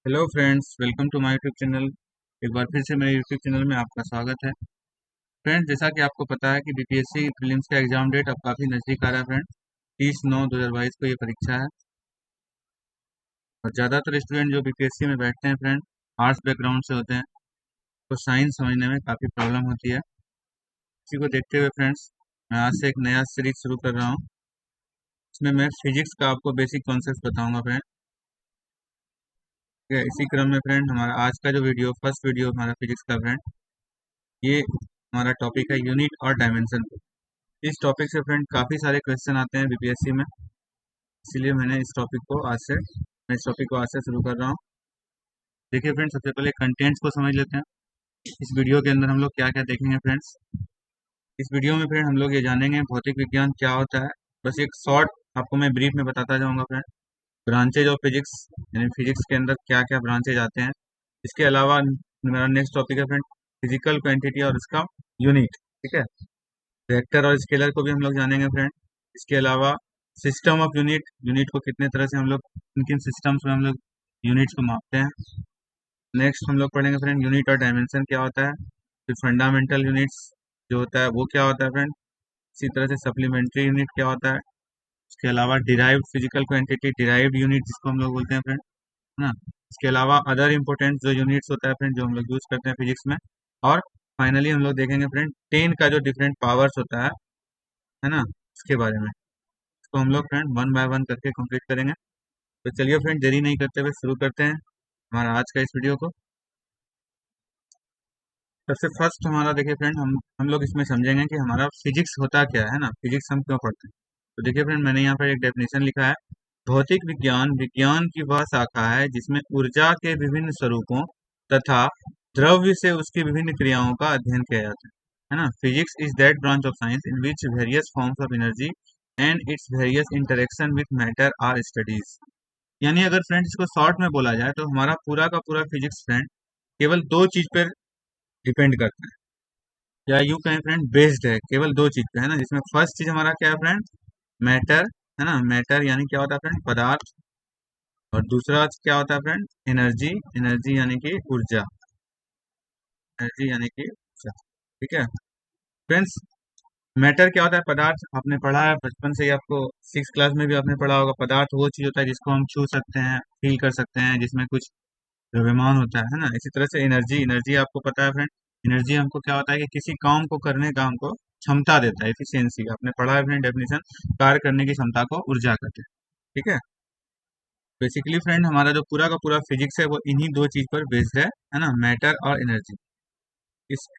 Hello friends, welcome to my YouTube channel. एक बार फिर से मेरे यूट्यूब चैनल में आपका स्वागत है। फ्रेंड्स, जैसा कि आपको पता है कि बीपीएससी प्रीलिम्स का एग्जाम डेट अब काफ़ी नज़दीक आ रहा है। फ्रेंड, 30/9/2022 को ये परीक्षा है और ज़्यादातर स्टूडेंट जो बीपीएससी में बैठते हैं फ्रेंड, आर्ट्स बैकग्राउंड से होते हैं, तो साइंस समझने में काफ़ी प्रॉब्लम होती है। इसी को देखते हुए फ्रेंड्स, मैं आज से एक नया सीरीज शुरू कर रहा हूँ। इसमें मैं फिजिक्स का आपको बेसिक कॉन्सेप्ट बताऊँगा फ्रेंड। ठीक है, इसी क्रम में फ्रेंड हमारा आज का जो वीडियो, फर्स्ट वीडियो हमारा फिजिक्स का फ्रेंड, ये हमारा टॉपिक है यूनिट और डायमेंशन। इस टॉपिक से फ्रेंड काफ़ी सारे क्वेश्चन आते हैं बीपीएससी में, इसीलिए मैं इस टॉपिक को आज से शुरू कर रहा हूँ। देखिए फ्रेंड, सबसे पहले कंटेंट्स को समझ लेते हैं। इस वीडियो के अंदर हम लोग क्या क्या देखेंगे फ्रेंड्स। इस वीडियो में फ्रेंड हम लोग ये जानेंगे भौतिक विज्ञान क्या होता है। बस एक शॉर्ट आपको मैं ब्रीफ में बताता जाऊंगा फ्रेंड। ब्रांचेज ऑफ फिजिक्स, यानी फिजिक्स के अंदर क्या क्या ब्रांचेज आते हैं। इसके अलावा मेरा नेक्स्ट टॉपिक है फ्रेंड, फिजिकल क्वांटिटी और इसका यूनिट। ठीक है, वेक्टर और स्केलर को भी हम लोग जानेंगे फ्रेंड। इसके अलावा सिस्टम ऑफ यूनिट, यूनिट को कितने तरह से हम लोग, किन किन सिस्टम्स में हम लोग यूनिट्स को मापते हैं। नेक्स्ट हम लोग पढ़ेंगे फ्रेंड यूनिट और डायमेंशन क्या होता है। फिर फंडामेंटल यूनिट्स जो होता है वो क्या होता है फ्रेंड। इसी तरह से सप्लीमेंट्री यूनिट क्या होता है। इसके अलावा derived physical quantity, derived unit जिसको हम लोग बोलते हैं फ्रेंड, है ना। इसके अलावा अदर इंपॉर्टेंट जो यूनिट्स होता है फ्रेंड, जो हम लोग यूज करते हैं फिजिक्स में। और फाइनली हम लोग देखेंगे फ्रेंड 10 का जो डिफरेंट पावर्स होता है ना, उसके बारे में। तो हम लोग फ्रेंड वन बाय वन करके कंप्लीट करेंगे। तो चलिए फ्रेंड, देरी नहीं करते हुए शुरू करते हैं हमारा आज का इस वीडियो को। सबसे फर्स्ट हमारा देखिए फ्रेंड, हम लोग इसमें समझेंगे कि हमारा फिजिक्स होता क्या है ना, फिजिक्स हम क्यों पढ़ते हैं। तो देखिए फ्रेंड, मैंने यहाँ पर एक डेफिनेशन लिखा है। भौतिक विज्ञान विज्ञान की वह शाखा है जिसमें ऊर्जा के विभिन्न स्वरूपों तथा द्रव्य से उसकी विभिन्न क्रियाओं का अध्ययन किया जाता है ना। Physics is that branch of science in which various forms of energy and its various interaction with matter are studies. यानी अगर फ्रेंड इसको शॉर्ट में बोला जाए तो हमारा पूरा का पूरा फिजिक्स फ्रेंड केवल दो चीज पर डिपेंड करता है, या यूं कहें फ्रेंड बेस्ड है केवल दो चीज पे, है ना। जिसमें फर्स्ट चीज हमारा क्या है फ्रेंड, मैटर, है ना। मैटर यानी क्या होता है फ्रेंड, पदार्थ। और दूसरा क्या होता है फ्रेंड, एनर्जी, एनर्जी यानी कि ऊर्जा, एनर्जी यानी कि ऊर्जा। ठीक है फ्रेंड्स, मैटर क्या होता है, पदार्थ। आपने पढ़ा है बचपन से ही, आपको सिक्स क्लास में भी आपने पढ़ा होगा। पदार्थ वो चीज होता है जिसको हम छू सकते हैं, फील कर सकते हैं, जिसमें कुछ द्रव्यमान होता है ना। इसी तरह से एनर्जी, एनर्जी आपको पता है फ्रेंड, एनर्जी हमको क्या होता है कि किसी काम को करने का हमको क्षमता देता है, एफिशिएंसी। आपने पढ़ा है फ्रेंड डेफिनेशन, कार्य करने की क्षमता को ऊर्जा कहते हैं। ठीक है, बेसिकली फ्रेंड हमारा जो पूरा का पूरा फिजिक्स है वो इन्हीं दो चीज पर बेस्ड है ना, मैटर और एनर्जी।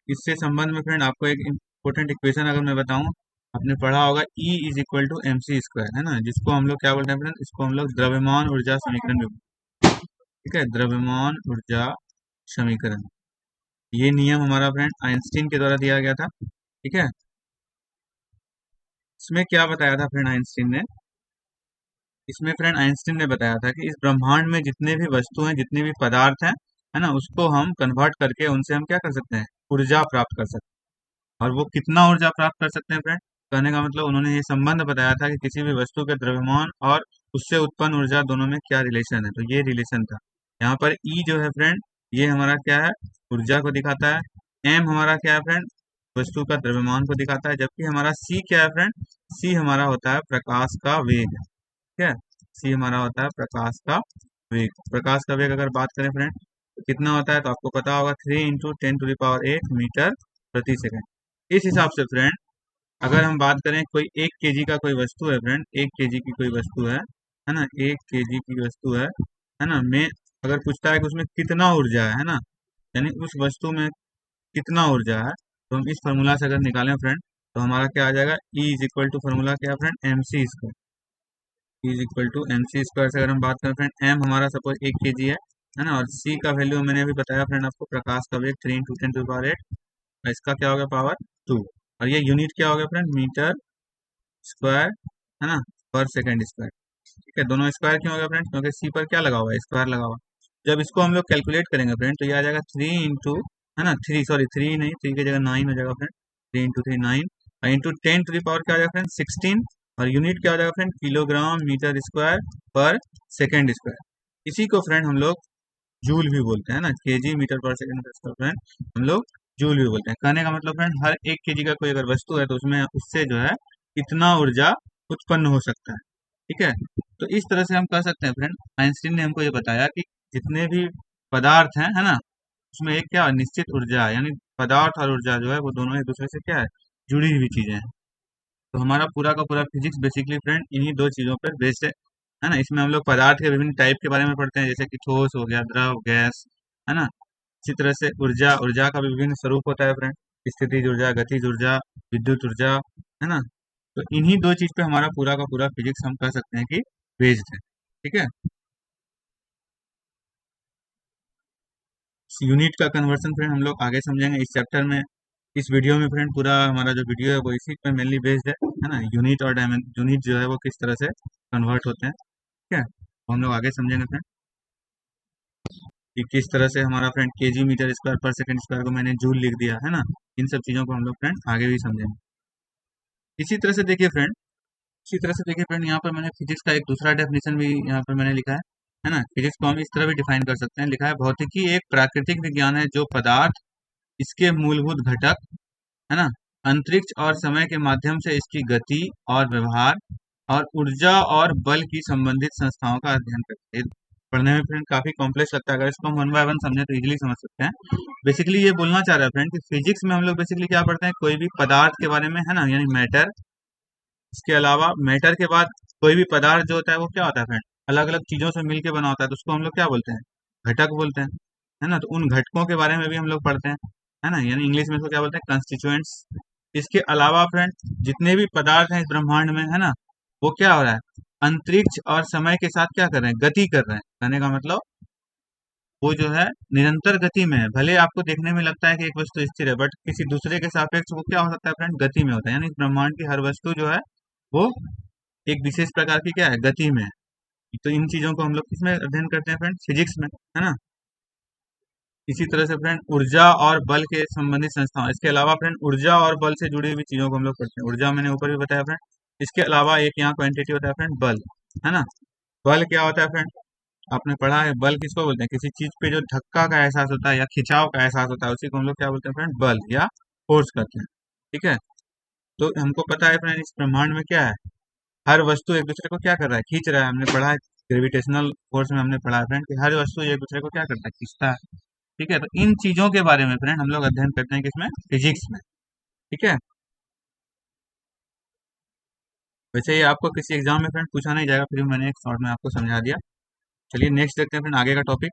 इससे संबंध में फ्रेंड आपको एक इम्पोर्टेंट इक्वेशन अगर मैं बताऊं, आपने पढ़ा होगा E is equal to M C square, है ना। जिसको हम लोग क्या बोलते हैं फ्रेंड, इसको हम लोग द्रव्यमान ऊर्जा समीकरण भी। ठीक है, द्रव्यमान ऊर्जा समीकरण। ये नियम हमारा फ्रेंड आइंस्टीन के द्वारा दिया गया था। ठीक है, इसमें क्या बताया था फ्रेंड आइंस्टीन ने, इसमें फ्रेंड आइंस्टीन ने बताया था कि इस ब्रह्मांड में जितने भी वस्तु हैं, जितने भी पदार्थ हैं, है ना, उसको हम कन्वर्ट करके उनसे हम क्या कर सकते हैं, ऊर्जा प्राप्त कर सकते हैं। और वो कितना ऊर्जा प्राप्त कर सकते हैं फ्रेंड, कहने का मतलब उन्होंने ये संबंध बताया था कि किसी भी वस्तु के द्रव्यमान और उससे उत्पन्न ऊर्जा दोनों में क्या रिलेशन है। तो ये रिलेशन था। यहाँ पर ई जो है फ्रेंड, ये हमारा क्या है, ऊर्जा को दिखाता है। एम हमारा क्या है फ्रेंड, वस्तु का द्रव्यमान को दिखाता है। जबकि हमारा सी क्या है फ्रेंड, सी हमारा होता है प्रकाश का वेग। ठीक है, सी हमारा होता है प्रकाश का वेग। प्रकाश का वेग अगर बात करें फ्रेंड तो कितना होता है, तो आपको पता होगा 3 × 10⁸ मीटर प्रति सेकंड। इस हिसाब से फ्रेंड अगर हम बात करें, कोई 1 केजी का कोई वस्तु है फ्रेंड, 1 केजी की कोई वस्तु है ना, 1 केजी की वस्तु है ना, मैं अगर पूछता है कि उसमें कितना ऊर्जा है ना, यानी उस वस्तु में कितना ऊर्जा है, तो हम इस फॉर्मूला से अगर निकालें फ्रेंड तो हमारा क्या आ जाएगा, E is equal to formula क्या है friend, M C square. E is equal to M C square से अगर हम बात करें फ्रेंड, एम हमारा सपोज 1 केजी है ना, और सी का वैल्यू मैंने अभी बताया फ्रेंड आपको, प्रकाश का वेग 3 × 10⁸ इसका क्या हो गया, पावर 2। और ये यूनिट क्या हो गया फ्रेंड, मीटर स्क्वायर, है ना, पर सेकेंड स्क्वायर। ठीक है, दोनों स्क्वायर क्यों हो गया फ्रेंड, क्योंकि सी पर क्या लगा हुआ है, स्क्वायर लगा हुआ है। जब इसको हम लोग कैलकुलेट करेंगे फ्रेंड तो ये आ जाएगा 3 है ना, थ्री सॉरी थ्री नहीं, थ्री की जगह 9 हो जाएगा फ्रेंड, 3 × 3 9, और इंटू 10 टू द पावर क्या हो जाएगा फ्रेंड, 16। और यूनिट क्या हो जाएगा फ्रेंड, किलोग्राम मीटर स्क्वायर पर सेकेंड स्क्वायर। इसी को फ्रेंड हम लोग जूल भी बोलते हैं ना, केजी मीटर पर सेकंड का फ्रेंड हम लोग जूल भी बोलते हैं। कहने का मतलब फ्रेंड हर एक केजी का कोई अगर वस्तु है तो उसमें उससे जो है इतना ऊर्जा उत्पन्न हो सकता है। ठीक है, तो इस तरह से हम कह सकते हैं फ्रेंड, आइंस्टीन ने हमको ये बताया कि जितने भी पदार्थ हैं, है ना, उसमें एक क्या निश्चित ऊर्जा है, यानी पदार्थ और ऊर्जा जो है वो दोनों एक दूसरे से क्या है, जुड़ी हुई चीजें हैं। तो हमारा पूरा का पूरा फिजिक्स बेसिकली फ्रेंड इन्हीं दो चीजों पर बेस्ड है ना। इसमें हम लोग पदार्थ के विभिन्न टाइप के बारे में पढ़ते हैं, जैसे कि ठोस हो गया, द्रव, गैस, है ना। इसी तरह से ऊर्जा, ऊर्जा का भी विभिन्न स्वरूप होता है फ्रेंड, स्थितिज ऊर्जा, गतिज ऊर्जा, विद्युत ऊर्जा, है ना। तो इन्हीं दो चीज पे हमारा पूरा का पूरा फिजिक्स हम कह सकते हैं कि बेस्ड है। ठीक है, यूनिट का कन्वर्सन फ्रेंड हम लोग आगे समझेंगे इस चैप्टर में। इस वीडियो में फ्रेंड पूरा हमारा जो वीडियो है वो इसी पे मेनली बेस्ड है ना। यूनिट और यूनिट जो है वो किस तरह से कन्वर्ट होते हैं, ठीक है, वो हम लोग आगे समझेंगे फ्रेंड, कि किस तरह से हमारा फ्रेंड केजी मीटर स्क्वायर पर सेकंड स्क्वायर को मैंने जूल लिख दिया है ना। इन सब चीजों को हम लोग फ्रेंड आगे भी समझेंगे। इसी तरह से देखिए फ्रेंड, इसी तरह से देखिए फ्रेंड, यहाँ पर मैंने फिजिक्स का एक दूसरा डेफिनेशन भी यहाँ पर मैंने लिखा है ना। फिजिक्स को हम इस तरह भी डिफाइन कर सकते हैं, लिखा है भौतिकी एक प्राकृतिक विज्ञान है जो पदार्थ, इसके मूलभूत घटक, है ना, अंतरिक्ष और समय के माध्यम से इसकी गति और व्यवहार और ऊर्जा और बल की संबंधित संस्थाओं का अध्ययन करते हैं। पढ़ने में फ्रेंड काफी कॉम्प्लेक्स लगता है, अगर इसको हम वन बाय वन समझे तो इजीली समझ सकते हैं। बेसिकली ये बोलना चाह रहा है फ्रेंड कि फिजिक्स में हम लोग बेसिकली क्या पढ़ते हैं, कोई भी पदार्थ के बारे में, है ना, यानी मैटर। इसके अलावा मैटर के बाद कोई भी पदार्थ जो होता है वो क्या होता है फ्रेंड, अलग अलग चीजों से मिलके बना होता है, तो उसको हम लोग क्या बोलते हैं, घटक बोलते हैं, है ना। तो उन घटकों के बारे में भी हम लोग पढ़ते हैं, है ना, यानी इंग्लिश में इसको क्या बोलते हैं, कंस्टिट्यूएंट्स। इसके अलावा फ्रेंड जितने भी पदार्थ हैं इस ब्रह्मांड में, है ना, वो क्या हो रहा है, अंतरिक्ष और समय के साथ क्या कर रहे हैं, गति कर रहे हैं। कहने का मतलब वो जो है निरंतर गति में है। भले आपको देखने में लगता है कि एक वस्तु स्थिर है, बट किसी दूसरे के सापेक्ष वो क्या हो सकता है फ्रेंड, गति में होता है। यानी इस ब्रह्मांड की हर वस्तु जो है वो एक विशेष प्रकार की क्या है, गति में है। तो इन चीजों को हम लोग किसमें अध्ययन करते हैं फ्रेंड, फिजिक्स में, है ना। इसी तरह से फ्रेंड ऊर्जा और बल के संबंधित संस्थाओं, इसके अलावा फ्रेंड ऊर्जा और बल से जुड़ी हुई चीजों को हम लोग पढ़ते हैं। ऊर्जा मैंने ऊपर भी बताया फ्रेंड, इसके अलावा एक यहाँ क्वांटिटी होता है फ्रेंड, बल, है ना। बल क्या होता है फ्रेंड, आपने पढ़ा है बल किसको बोलते हैं, किसी चीज पे जो धक्का का एहसास होता है या खिंचाव का एहसास होता है उसी को हम लोग क्या बोलते हैं फ्रेंड, बल या फोर्स करते हैं। ठीक है, तो हमको पता है फ्रेंड इस ब्रह्मांड में क्या है, हर वस्तु एक दूसरे को क्या कर रहा है, खींच रहा है। हमने पढ़ा है ग्रेविटेशनल फोर्स में, हमने पढ़ा है फ्रेंड कि हर वस्तु एक दूसरे को क्या करता है, खींचता है। ठीक है, तो इन चीजों के बारे में फ्रेंड हम लोग अध्ययन करते हैं किसमें, फिजिक्स में। ठीक है, वैसे ये आपको किसी एग्जाम में फ्रेंड पूछा नहीं जाएगा, फिर भी मैंने एक शॉर्ट में आपको समझा दिया। चलिए नेक्स्ट देखते हैं फ्रेंड आगे का टॉपिक।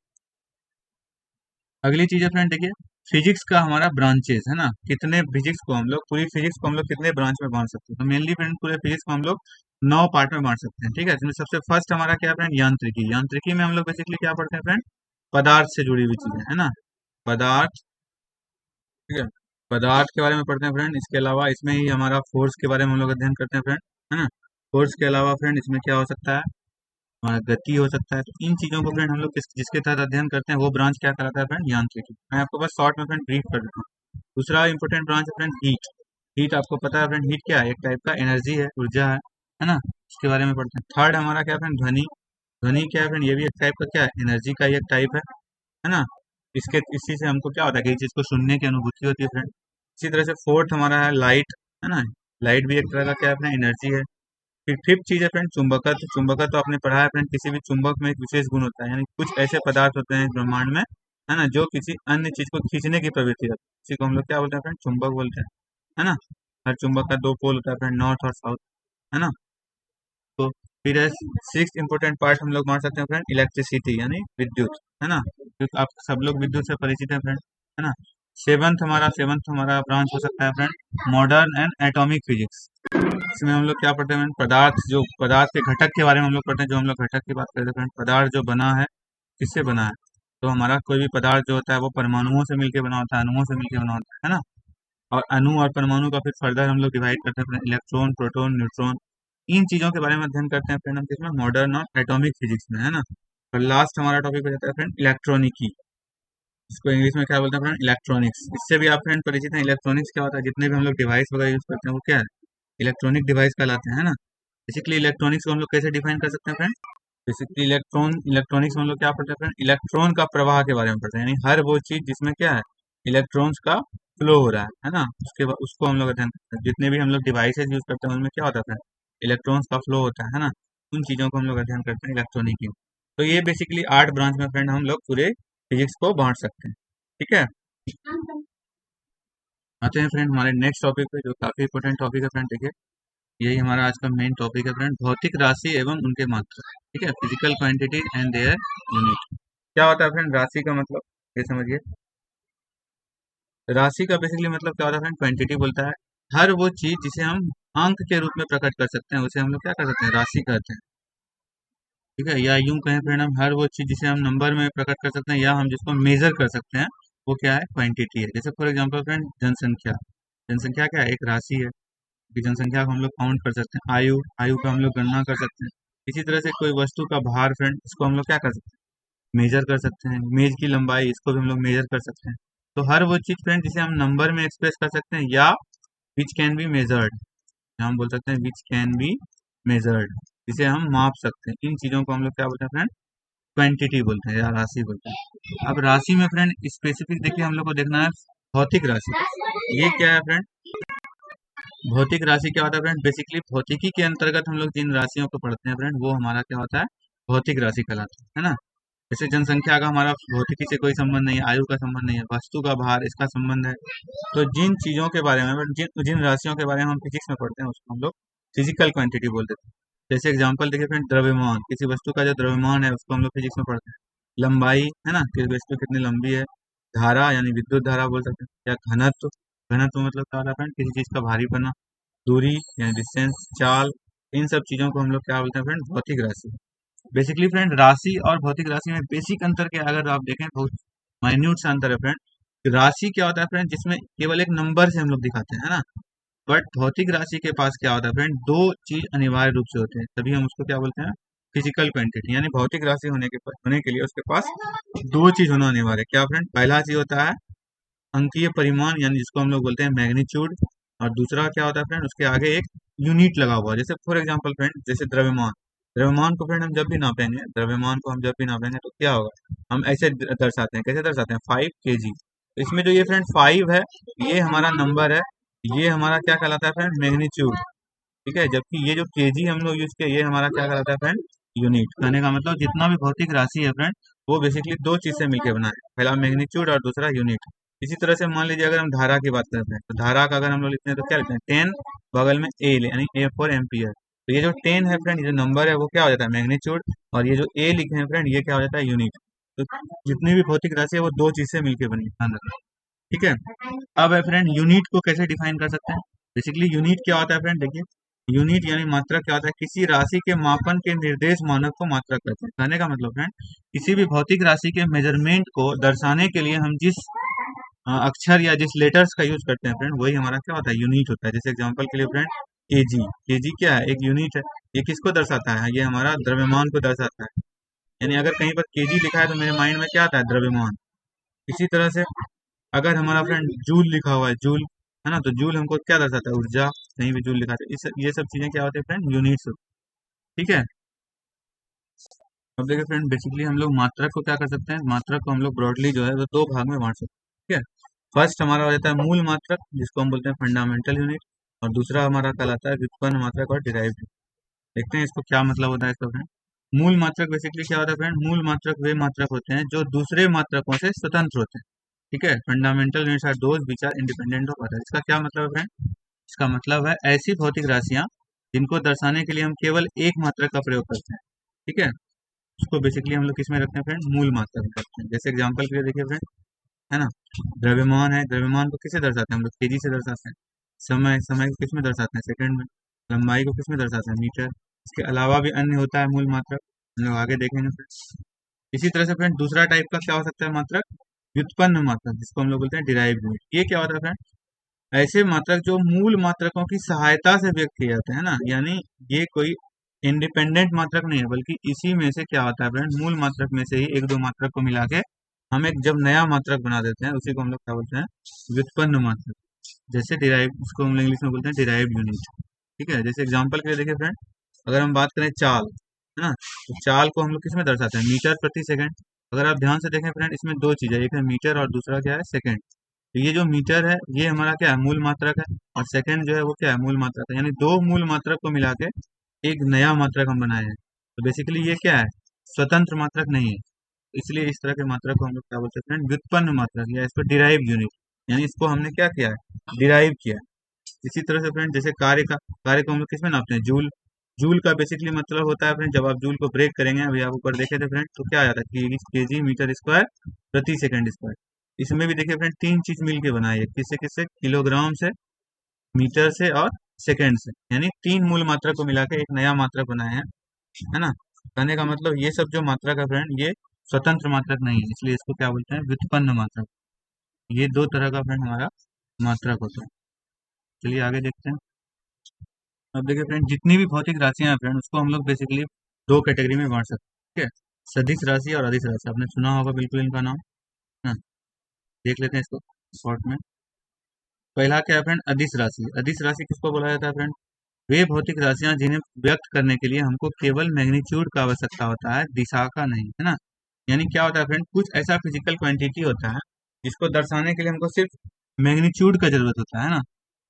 अगली चीज है फ्रेंड देखिए, फिजिक्स का हमारा ब्रांचेस, है ना, कितने फिजिक्स को हम लोग, पूरी फिजिक्स को हम लोग कितने ब्रांच में बांट सकते हैं। तो मेनली फ्रेंड पूरे फिजिक्स को हम लोग 9 पार्ट में बांट सकते हैं। ठीक है, इसमें सबसे फर्स्ट हमारा क्या है फ्रेंड, यांत्रिकी। यांत्रिकी में हम लोग बेसिकली क्या पढ़ते हैं फ्रेंड, पदार्थ से जुड़ी हुई चीजें, है ना, पदार्थ। ठीक है, पदार्थ के बारे में पढ़ते हैं फ्रेंड। इसके अलावा इसमें ही हमारा फोर्स के बारे में हम लोग अध्ययन करते हैं फ्रेंड, है ना। फोर्स के अलावा फ्रेंड इसमें क्या हो सकता है, हमारा गति हो सकता है। तो इन चीजों को फ्रेंड हम लोग जिसके तहत अध्ययन करते हैं वो ब्रांच क्या कराता है फ्रेंड, यांत्रिकी। मैं आपको बस शॉर्ट में फ्रेंड ब्रीफ कर देता हूँ। दूसरा इंपॉर्टेंट ब्रांच है फ्रेंड हीट। हीट आपको पता है फ्रेंड, हीट क्या है, एक टाइप का एनर्जी है, ऊर्जा है ना, इसके बारे में पढ़ते हैं। थर्ड हमारा क्या है फ्रेंड, ध्वनि। ध्वनि क्या है फ्रेंड, ये भी एक टाइप का क्या है, एनर्जी का ही एक टाइप है ना। इसके इसी से हमको क्या होता है कि चीज को सुनने की अनुभूति होती है फ्रेंड। इसी तरह से फोर्थ हमारा है लाइट, है ना। लाइट भी एक तरह का क्या है फ्रेंड, एनर्जी है। फिर फिफ्थ चीज है फ्रेंड चुंबकत्व। चुंबकत्व आपने पढ़ा है फ्रेंड, किसी भी चुंबक में एक विशेष गुण होता है, यानी कुछ ऐसे पदार्थ होते हैं इस ब्रह्मांड में, है ना, जो किसी अन्य चीज को खींचने की प्रवृत्ति रखते हैं, इसी को हम लोग क्या बोलते हैं फ्रेंड, चुंबक बोलते हैं, है ना। हर चुंबक का 2 पोल होता है फ्रेंड, नॉर्थ और साउथ, है ना। तो फिर है सिक्स इंपोर्टेंट पार्ट हम लोग मान सकते हैं फ्रेंड, इलेक्ट्रिसिटी यानी विद्युत, है ना, क्योंकि आप सब लोग विद्युत से परिचित हैं फ्रेंड, है ना। सेवंथ हमारा ब्रांच हो सकता है friend, modern and atomic physics. इसमें हम लोग क्या पढ़ते हैं फ्रेंड, पदार्थ, जो पदार्थ के घटक के बारे में हम लोग पढ़ते हैं। जो हम लोग घटक की बात करते हैं फ्रेंड, पदार्थ जो बना है किससे बना है, तो हमारा कोई भी पदार्थ जो होता है वो परमाणुओं से मिलकर बना होता है, अणुओं से मिलकर बना होता है ना। और अणु और परमाणु का फिर फर्दर हम लोग डिवाइड करते हैं फ्रेंड, इलेक्ट्रॉन, प्रोटॉन, न्यूट्रॉन। इन चीजों के बारे में अध्ययन करते हैं फ्रेंड हम किसमें, मॉडर्न और एटॉमिक फिजिक्स में, है ना। और लास्ट हमारा टॉपिक हो जाता है फ्रेंड इलेक्ट्रॉनिकी। इसको इंग्लिश में क्या बोलते हैं फ्रेंड, इलेक्ट्रॉनिक्स। इससे भी आप फ्रेंड परिचित हैं, इलेक्ट्रॉनिक्स क्या होता है, जितने भी हम लोग डिवाइस वगैरह यूज करते हैं वो क्या है, इलेक्ट्रॉनिक डिवाइस कहलाते हैं, है ना। बेसिकली इलेक्ट्रॉनिक्स को हम लोग कैसे डिफाइन कर सकते हैं फ्रेंड, बेसिकली इलेक्ट्रॉनिक्स में हम लोग क्या पढ़ते हैं फ्रेंड, इलेक्ट्रॉन का प्रवाह के बारे में पढ़ते हैं, यानी हर वो चीज जिसमें क्या है, इलेक्ट्रॉन्स का फ्लो हो रहा है ना, उसके बाद उसको हम लोग अध्ययन करते हैं। जितने भी हम लोग डिवाइसेज यूज करते हैं उनमें क्या होता है फ्रेंड, इलेक्ट्रॉन्स का फ्लो होता है ना, उन चीजों को हम लोग अध्ययन करते हैं इलेक्ट्रॉनिक की। तो ये बेसिकली 8 ब्रांच में फ्रेंड हम लोग पूरे फिजिक्स को बांट सकते हैं। ठीक है, आते हैं फ्रेंड हमारे नेक्स्ट टॉपिक पे, जो काफी इंपॉर्टेंट टॉपिक है फ्रेंड। देखिए, यही हमारा आज का मेन टॉपिक है फ्रेंड, भौतिक राशि एवं उनके मात्रा। ठीक है, physical quantity and their unit. क्या होता है फ्रेंड राशि का मतलब, ये समझिए। राशि का बेसिकली मतलब क्या होता है फ्रेंड, क्वांटिटी बोलता है हर वो चीज जिसे हम अंक के रूप में प्रकट कर सकते हैं, उसे हम लोग क्या कर सकते हैं, राशि कहते हैं। ठीक है, या यूं कहें फ्रेंड, हम हर वो चीज जिसे हम नंबर में प्रकट कर सकते हैं या हम जिसको मेजर कर सकते हैं, वो क्या है, क्वांटिटी है। जैसे फॉर एग्जांपल फ्रेंड, जनसंख्या। जनसंख्या क्या है, एक राशि है कि जनसंख्या को हम लोग काउंट कर सकते हैं। आयु, आयु का हम लोग गणना कर सकते हैं। इसी तरह से कोई वस्तु का भार फ्रेंड, इसको हम लोग क्या कर सकते हैं, मेजर कर सकते हैं। मेज की लंबाई, इसको भी हम लोग मेजर कर सकते हैं। तो हर वो चीज फ्रेंड जिसे हम नंबर में एक्सप्रेस कर सकते हैं या विच कैन बी मेजर्ड, हम बोल सकते हैं विच कैन बी मेजर्ड, जिसे हम माप सकते हैं, इन चीजों को हम लोग क्या बोलते हैं फ्रेंड, क्वांटिटी बोलते हैं या राशि बोलते हैं। अब राशि में फ्रेंड स्पेसिफिक देखिए हम लोग को देखना है भौतिक राशि। ये क्या है फ्रेंड, भौतिक राशि क्या होता है फ्रेंड, बेसिकली भौतिकी के अंतर्गत हम लोग जिन राशियों को पढ़ते हैं फ्रेंड, वो हमारा क्या होता है, भौतिक राशि कहलाता है ना। जैसे जनसंख्या का हमारा भौतिकी से कोई संबंध नहीं है, आयु का संबंध नहीं है, वस्तु का भार इसका संबंध है। तो जिन चीजों के बारे में, जिन जिन राशियों के बारे में हम फिजिक्स में पढ़ते हैं, उसको हम लोग फिजिकल क्वांटिटी बोल देते हैं। जैसे एग्जांपल देखिए फ्रेंड, द्रव्यमान, किसी वस्तु का जो द्रव्यमान है उसको हम लोग फिजिक्स में पढ़ते हैं। लंबाई है ना, कि वस्तु कितनी लंबी है। धारा यानी विद्युत धारा बोल सकते हैं। या घनत्व, घनत्व मतलब क्या होता है फ्रेंड, किसी चीज का भारीपना। दूरी यानी डिस्टेंस, चाल, इन सब चीजों को हम लोग क्या बोलते हैं फ्रेंड, भौतिक राशि। बेसिकली फ्रेंड राशि और भौतिक राशि में बेसिक अंतर क्या है, अगर आप देखें बहुत माइन्यूट सा अंतर है फ्रेंड। राशि क्या होता है फ्रेंड, जिसमें केवल एक नंबर से हम लोग दिखाते हैं, है ना। बट भौतिक राशि के पास क्या होता है फ्रेंड, दो चीज अनिवार्य रूप से होते हैं, तभी हम उसको क्या बोलते हैं, फिजिकल क्वांटिटी। यानी भौतिक राशि होने के लिए उसके पास दो चीज होना अनिवार्य है। क्या फ्रेंड, पहला चीज होता है अंकीय परिमाण, यानी जिसको हम लोग बोलते हैं मैग्नीट्यूड। और दूसरा क्या होता है फ्रेंड, उसके आगे एक यूनिट लगा हुआ है। जैसे फॉर एग्जांपल फ्रेंड, जैसे द्रव्यमान। द्रव्यमान को फ्रेंड हम जब भी नापेंगे, द्रव्यमान को हम जब भी नापेंगे तो क्या होगा, हम ऐसे दर्शाते हैं, कैसे दर्शाते हैं, 5 kg। इसमें जो ये फ्रेंड 5 है, ये हमारा नंबर है, ये हमारा क्या कहलाता है फ्रेंड, मैग्नीट्यूड। ठीक है, जबकि ये जो केजी हम लोग यूज किया, ये हमारा क्या कहलाता है फ्रेंड, यूनिट। कहने का मतलब जितना भी भौतिक राशि है फ्रेंड, वो बेसिकली दो चीज से मिलकर बना है, पहला मैग्नीट्यूड और दूसरा यूनिट। इसी तरह से मान लीजिए अगर हम धारा की बात करते हैं, तो धारा का अगर हम लोग लिखते हैं तो क्या लिखते हैं, 10 बगल में ए, यानी ए फॉर एम्पियर। तो ये जो 10 है फ्रेंड, ये जो नंबर है वो क्या हो जाता है, मैग्नीट्यूड। और ये जो ए लिखे हैं फ्रेंड, ये क्या हो जाता है, यूनिट। तो जितनी भी भौतिक राशि है वो दो चीज से मिलकर बनी है, ध्यान रखना। ठीक है, अब है फ्रेंड यूनिट को कैसे डिफाइन कर सकते हैं। बेसिकली यूनिट क्या होता है फ्रेंड, देखिए, यूनिट यानी मात्रक क्या होता है, किसी राशि के मापन के निर्देश मानक को मात्रक कहते हैं। कहने का मतलब फ्रेंड, किसी भी भौतिक राशि के मेजरमेंट को दर्शाने के लिए हम जिस अक्षर या जिस लेटर्स का यूज करते हैं फ्रेंड, वही हमारा क्या होता है, यूनिट होता है। जैसे एग्जांपल के लिए फ्रेंड, केजी। केजी क्या है, एक यूनिट है। ये किसको दर्शाता है, ये हमारा द्रव्यमान को दर्शाता है। यानी अगर कहीं पर केजी लिखा है तो मेरे माइंड में क्या आता है, द्रव्यमान। इसी तरह से अगर हमारा फ्रेंड जूल लिखा हुआ है, जूल, है ना, तो जूल हमको क्या दर्शाता है, ऊर्जा। कहीं भी जूल लिखा है, ये सब चीजें क्या होती है फ्रेंड, यूनिट्स होती है। ठीक है, अब देखिए फ्रेंड, बेसिकली हम लोग मात्रक को क्या कर सकते हैं, मात्रक को हम लोग ब्रॉडली जो है वो दो भाग में बांट सकते हैं। ठीक है, फर्स्ट हमारा हो जाता है मूल मात्रक, जिसको हम बोलते हैं फंडामेंटल यूनिट। और दूसरा हमारा कहलाता है व्युत्पन्न मात्रक और डिराइव्ड। देखते हैं इसको क्या मतलब होता है इसका फ्रेंड। मूल मात्रक बेसिकली क्या होता है फ्रेंड, मूल मात्रक वे मात्रक होते हैं जो दूसरे मात्रकों से स्वतंत्र होते हैं। ठीक है, fundamental units are those which are independent of other. इसका क्या मतलब है फ्रेंड, इसका मतलब है ऐसी भौतिक राशियां जिनको दर्शाने के लिए हम केवल एक मात्रक का प्रयोग करते हैं। ठीक है, उसको बेसिकली हम लोग किस में रखते हैं फ्रेंड, मूल मात्रक में रखते हैं। जैसे एग्जांपल के लिए देखिए फ्रेंड, है ना, द्रव्यमान है, द्रव्यमान को किससे दर्शाते हैं हम लोग, केजी से दर्शाते हैं। समय, समय को किस में दर्शाते हैं, सेकंड में। लंबाई को किस में दर्शाते हैं, मीटर। इसके अलावा भी अन्य होता है मूल मात्रक, हम लोग आगे देखेंगे फ्रेंड। इसी तरह से फ्रेंड दूसरा टाइप का क्या हो सकता है मात्रक, व्युत्पन्न मात्रक, जिसको हम लोग बोलते हैं डिराइव्ड यूनिट। ये क्या होता है फ्रेंड, ऐसे मात्रक जो मूल मात्रकों की सहायता से व्यक्त किए जाते हैं ना, यानी ये कोई इंडिपेंडेंट मात्रक नहीं है, बल्कि इसी में से क्या होता है फ्रेंड, मूल मात्रक में से ही एक दो मात्रक को मिला के हम एक जब नया मात्रक बना देते हैं, उसी को हम लोग क्या बोलते हैं, व्युत्पन्न मात्रक। जैसे डिराइव, उसको हम इंग्लिश में बोलते हैं डिराइव्ड यूनिट। ठीक है, जैसे एग्जांपल के लिए देखिए फ्रेंड, अगर हम बात करें चाल, है ना। तो चाल को हम लोग किस में दर्शाते हैं, मीटर प्रति सेकंड। अगर आप ध्यान से देखें फ्रेंड, इसमें दो चीजें, एक है मीटर और दूसरा क्या है, सेकंड। तो ये जो मीटर है ये हमारा क्या है, मूल मात्रक है, और सेकंड जो है वो क्या है, मूल मात्रक है। यानी दो मूल मात्रक को मिला के एक नया मात्रक हम बनाए हैं। तो बेसिकली ये क्या है, स्वतंत्र मात्रक नहीं है। इसलिए इस तरह के मात्रक को हम लोग क्या बोलते हैं फ्रेंड, व्युत्पन्न मात्रक, या इसको डिराइव यूनिट, यानी इसको हमने क्या किया है, डिराइव किया है। इसी तरह से फ्रेंड, जैसे कार्य को हम लोग किसमें नापते हैं, जूल। जूल का बेसिकली मतलब होता है फ्रेंड, जब आप जूल को ब्रेक करेंगे, अभी आप ऊपर देखे थे फ्रेंड, तो क्या आ जाता है, केजी मीटर स्क्वायर प्रति सेकंड स्क्वायर। इसमें भी देखिए फ्रेंड, तीन चीज मिलके बनाई है, किससे किससे, किलोग्राम से, मीटर से और सेकंड से। यानी तीन मूल मात्रक को मिला के एक नया मात्रक बनाए हैं, है ना। कहने का मतलब ये सब जो मात्रक है फ्रेंड, ये स्वतंत्र मात्रक नहीं है, इसलिए इसको क्या बोलते हैं, व्युत्पन्न मात्रक। ये दो तरह का फ्रेंड हमारा मात्रक होता है। चलिए आगे देखते हैं। अब देखिए फ्रेंड, जितनी भी भौतिक राशियां हैं फ्रेंड, उसको हम लोग बेसिकली दो कैटेगरी में बांट सकते हैं, ठीक है। सदिश राशि और अदिश राशि, आपने सुना होगा बिल्कुल इनका नाम, है ना। देख लेते हैं इसको शॉर्ट में। पहला क्या है फ्रेंड, अदिश राशि। अदिश राशि किसको बोला जाता है फ्रेंड, वे भौतिक राशियां जिन्हें व्यक्त करने के लिए हमको केवल मैग्नीट्यूड का आवश्यकता होता है, दिशा का नहीं, है ना। यानी क्या होता है फ्रेंड, कुछ ऐसा फिजिकल क्वांटिटी होता है जिसको दर्शाने के लिए हमको सिर्फ मैग्नीट्यूड का जरूरत होता है ना।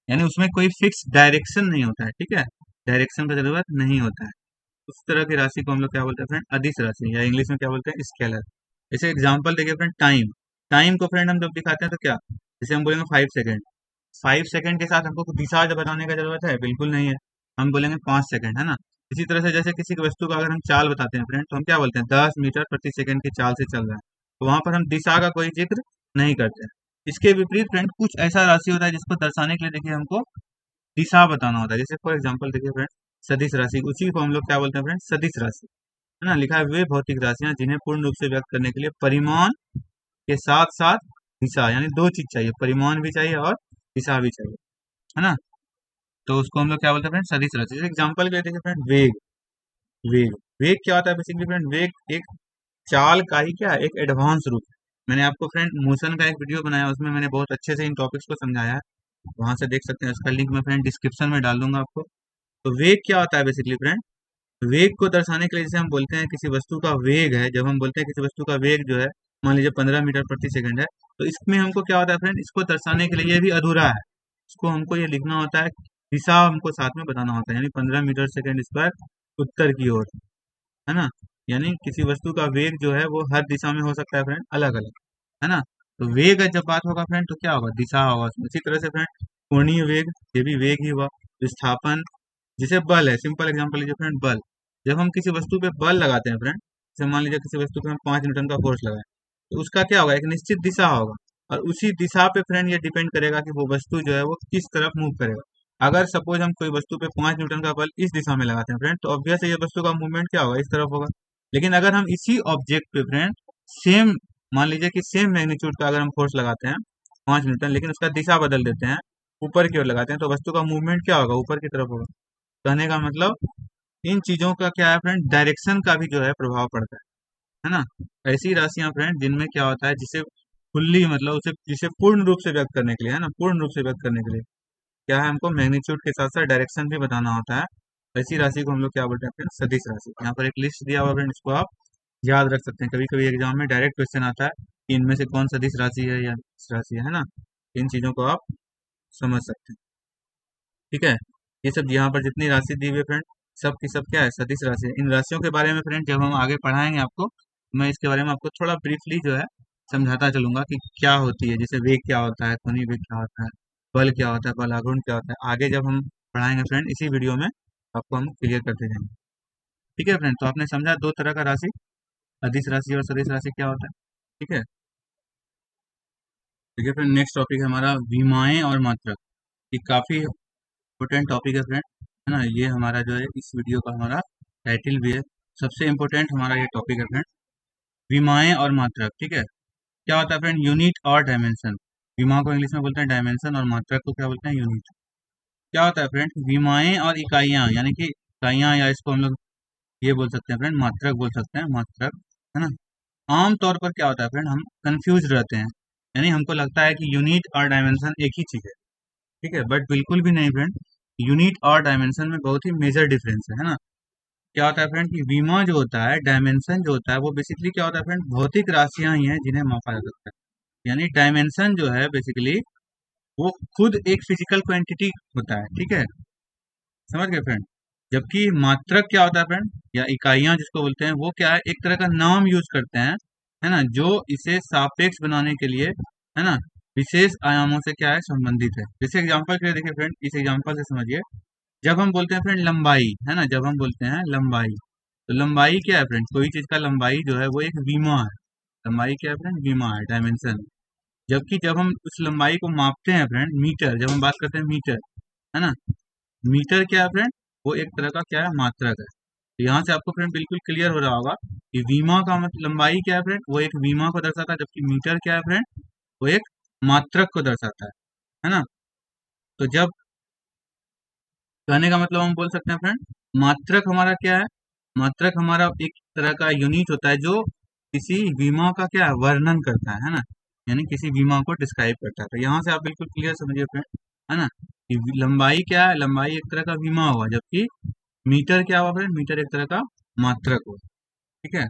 यानी उसमें कोई फिक्स डायरेक्शन नहीं होता है, ठीक है, डायरेक्शन का जरूरत नहीं होता है। उस तरह की राशि को हम लोग क्या बोलते हैं फ्रेंड, अदिश राशि, या इंग्लिश में क्या बोलते हैं, स्केलर। जैसे एग्जांपल देखिए फ्रेंड, टाइम। टाइम को फ्रेंड हम जब दिखाते हैं तो क्या, जैसे हम बोलेंगे 5 सेकेंड, 5 सेकेंड के साथ हमको दिशा बताने का जरूरत है, बिल्कुल नहीं है। हम बोलेंगे 5 सेकेंड, है ना। इसी तरह से जैसे किसी वस्तु का अगर हम चाल बताते हैं फ्रेंड, तो हम क्या बोलते हैं, 10 मीटर प्रति सेकंड की चाल से चल रहा है, तो वहां पर हम दिशा का कोई जिक्र नहीं करते हैं। इसके विपरीत फ्रेंड, कुछ ऐसा राशि होता है जिसको दर्शाने के लिए देखिए हमको दिशा बताना होता है। जैसे फॉर एग्जाम्पल देखिए फ्रेंड, सदिश राशि, उसी को हम लोग क्या बोलते हैं फ्रेंड, सदिश राशि, है ना। लिखा है, वे भौतिक राशियां जिन्हें पूर्ण रूप से व्यक्त करने के लिए परिमाण के साथ साथ दिशा, यानी दो चीज चाहिए, परिमाण भी चाहिए और दिशा भी चाहिए, है ना। तो उसको हम लोग क्या बोलते हैं फ्रेंड, सदिश राशि। जैसे एग्जाम्पल के लिए देखिए फ्रेंड, वेग। वेग वेग क्या होता है बेसिकली फ्रेंड, वेग एक चाल का ही क्या है, एक एडवांस रूप है। मैंने आपको फ्रेंड मोशन का एक वीडियो बनाया, उसमें मैंने बहुत अच्छे से इन टॉपिक्स को समझाया है, वहां से देख सकते हैं। उसका लिंक मैं फ्रेंड डिस्क्रिप्शन में डाल दूंगा आपको। तो वेग क्या होता है बेसिकली फ्रेंड, वेग को दर्शाने के लिए, जैसे हम बोलते हैं किसी वस्तु का वेग है, जब हम बोलते हैं किसी वस्तु का वेग जो है, मान लीजिए 15 मीटर प्रति सेकंड है, तो इसमें हमको क्या होता है फ्रेंड, इसको दर्शाने के लिए ये भी अधूरा है, इसको हमको ये लिखना होता है, दिशा हमको साथ में बताना होता है, यानी 15 मीटर सेकंड स्क्वायर उत्तर की ओर, है ना। यानी किसी वस्तु का वेग जो है वो हर दिशा में हो सकता है फ्रेंड, अलग अलग, है ना। तो वेग जब बात होगा फ्रेंड, तो क्या होगा, दिशा होगा उसमें। इसी तरह से फ्रेंड, कोणीय वेग, ये भी वेग ही हुआ। विस्थापन, जैसे बल है, सिंपल एग्जांपल लीजिए फ्रेंड, बल। जब हम किसी वस्तु पे बल लगाते हैं फ्रेंड, जैसे मान लीजिए किसी वस्तु पे हम 5 न्यूटन का फोर्स लगाए, तो उसका क्या होगा, एक निश्चित दिशा होगा, और उसी दिशा पे फ्रेंड ये डिपेंड करेगा कि वो वस्तु जो है वो किस तरफ मूव करेगा। अगर सपोज हम कोई वस्तु पे 5 न्यूटन का बल इस दिशा में लगाते हैं फ्रेंड, तो ऑब्वियस है ये वस्तु का मूवमेंट क्या होगा, इस तरफ होगा। लेकिन अगर हम इसी ऑब्जेक्ट पे फ्रेंड सेम, मान लीजिए कि सेम मैग्नीट्यूड का अगर हम फोर्स लगाते हैं 5 न्यूटन, लेकिन उसका दिशा बदल देते हैं, ऊपर की ओर लगाते हैं, तो वस्तु का मूवमेंट क्या होगा, ऊपर की तरफ होगा। कहने का मतलब, इन चीजों का क्या है फ्रेंड, डायरेक्शन का भी जो है प्रभाव पड़ता है ना। ऐसी राशियां फ्रेंड जिनमें क्या होता है, जिसे फुल्ली मतलब उसे जिसे पूर्ण रूप से व्यक्त करने के लिए, है ना, पूर्ण रूप से व्यक्त करने के लिए क्या है, हमको मैग्नीट्यूड के साथ साथ डायरेक्शन भी बताना होता है। ऐसी राशि को हम लोग क्या बोलते हैं फ्रेंड, सदिश राशि। यहाँ पर एक लिस्ट दिया हुआ फ्रेंड, इसको आप याद रख सकते हैं। कभी कभी एग्जाम में डायरेक्ट क्वेश्चन आता है कि इनमें से कौन सदिश राशि है या इस राशि है ना। इन चीजों को आप समझ सकते हैं, ठीक है। ये सब यहाँ पर जितनी राशि दी हुई है फ्रेंड, सब की सब क्या है, सदिश राशि है। इन राशियों के बारे में फ्रेंड जब हम आगे पढ़ाएंगे आपको, मैं इसके बारे में आपको थोड़ा ब्रीफली जो है समझाता चलूंगा कि क्या होती है। जैसे वेग क्या होता है, ध्वनि वेग क्या होता है, बल क्या होता है, बल आघूर्ण क्या होता है, आगे जब हम पढ़ाएंगे फ्रेंड इसी वीडियो में आपको हम क्लियर करते जाएंगे, ठीक है फ्रेंड। तो आपने समझा दो तरह का राशि, अदिश राशि और सदिश राशि क्या होता है, ठीक है। देखिए फ्रेंड, नेक्स्ट टॉपिक है हमारा विमाएं और मात्रक। ये काफी इम्पोर्टेंट टॉपिक है फ्रेंड, है ना। ये हमारा जो है इस वीडियो का हमारा टाइटल भी है, सबसे इम्पोर्टेंट हमारा ये टॉपिक है फ्रेंड, विमाएं और मात्रक, ठीक है। क्या होता है फ्रेंड, यूनिट और डायमेंशन। विमा को इंग्लिश में बोलते हैं डायमेंशन, और मात्रक को क्या बोलते हैं, यूनिट। क्या होता है फ्रेंड, विमाएं और इकाइयां, यानी कि इकाइयां, या इसको हम लोग ये बोल सकते हैं फ्रेंड, मात्रक बोल सकते हैं, मात्रक, है ना। आम तौर पर क्या होता है फ्रेंड, हम कंफ्यूज रहते हैं, यानी हमको लगता है कि यूनिट और डायमेंशन एक ही चीज है, ठीक है, बट बिल्कुल भी नहीं फ्रेंड। यूनिट और डायमेंशन में बहुत ही मेजर डिफरेंस है ना। क्या होता है फ्रेंड कि विमा जो होता है, डायमेंशन जो होता है, वो बेसिकली क्या होता है फ्रेंड, भौतिक राशियां ही हैं जिन्हें मापा जा सकता है। यानी डायमेंशन जो है बेसिकली वो खुद एक फिजिकल क्वांटिटी होता है, ठीक है, समझ गए फ्रेंड। जबकि मात्रक क्या होता है फ्रेंड, या इकाइयां जिसको बोलते हैं, वो क्या है, एक तरह का नाम यूज करते हैं, है ना, जो इसे सापेक्ष बनाने के लिए, है ना, विशेष आयामों से क्या है, संबंधित है। जैसे एग्जांपल के लिए देखिए फ्रेंड, इस एग्जांपल से समझिए। जब हम बोलते हैं फ्रेंड लंबाई, है ना, जब हम बोलते हैं लंबाई, तो लंबाई क्या है फ्रेंड, कोई चीज का लंबाई जो है वो एक विमा है। लंबाई क्या है फ्रेंड, विमा है, डायमेंशन। जबकि जब हम उस लंबाई को मापते हैं फ्रेंड, मीटर, जब हम बात करते हैं मीटर, है ना, मीटर क्या है फ्रेंड, वो एक तरह का क्या है, मात्रक है। तो यहाँ से आपको फ्रेंड बिल्कुल क्लियर हो रहा होगा कि बीमा का मतलब लंबाई क्या है फ्रेंड, वो एक बीमा को दर्शाता है, जबकि मीटर क्या है फ्रेंड, वो एक मात्रक को दर्शाता है ना। तो जब कहने का मतलब हम बोल सकते हैं फ्रेंड, मात्रक हमारा क्या है, मात्रक हमारा एक तरह का यूनिट होता है जो किसी बीमा का क्या है, वर्णन करता है ना, यानी किसी बीमा को डिस्क्राइब करता है। तो यहाँ से आप बिल्कुल क्लियर समझिए फ्रेंड, है ना, कि लंबाई क्या है, लंबाई एक तरह का बीमा हुआ, जबकि मीटर क्या हुआ फ्रेंड, मीटर एक तरह का मात्रक हुआ, ठीक है।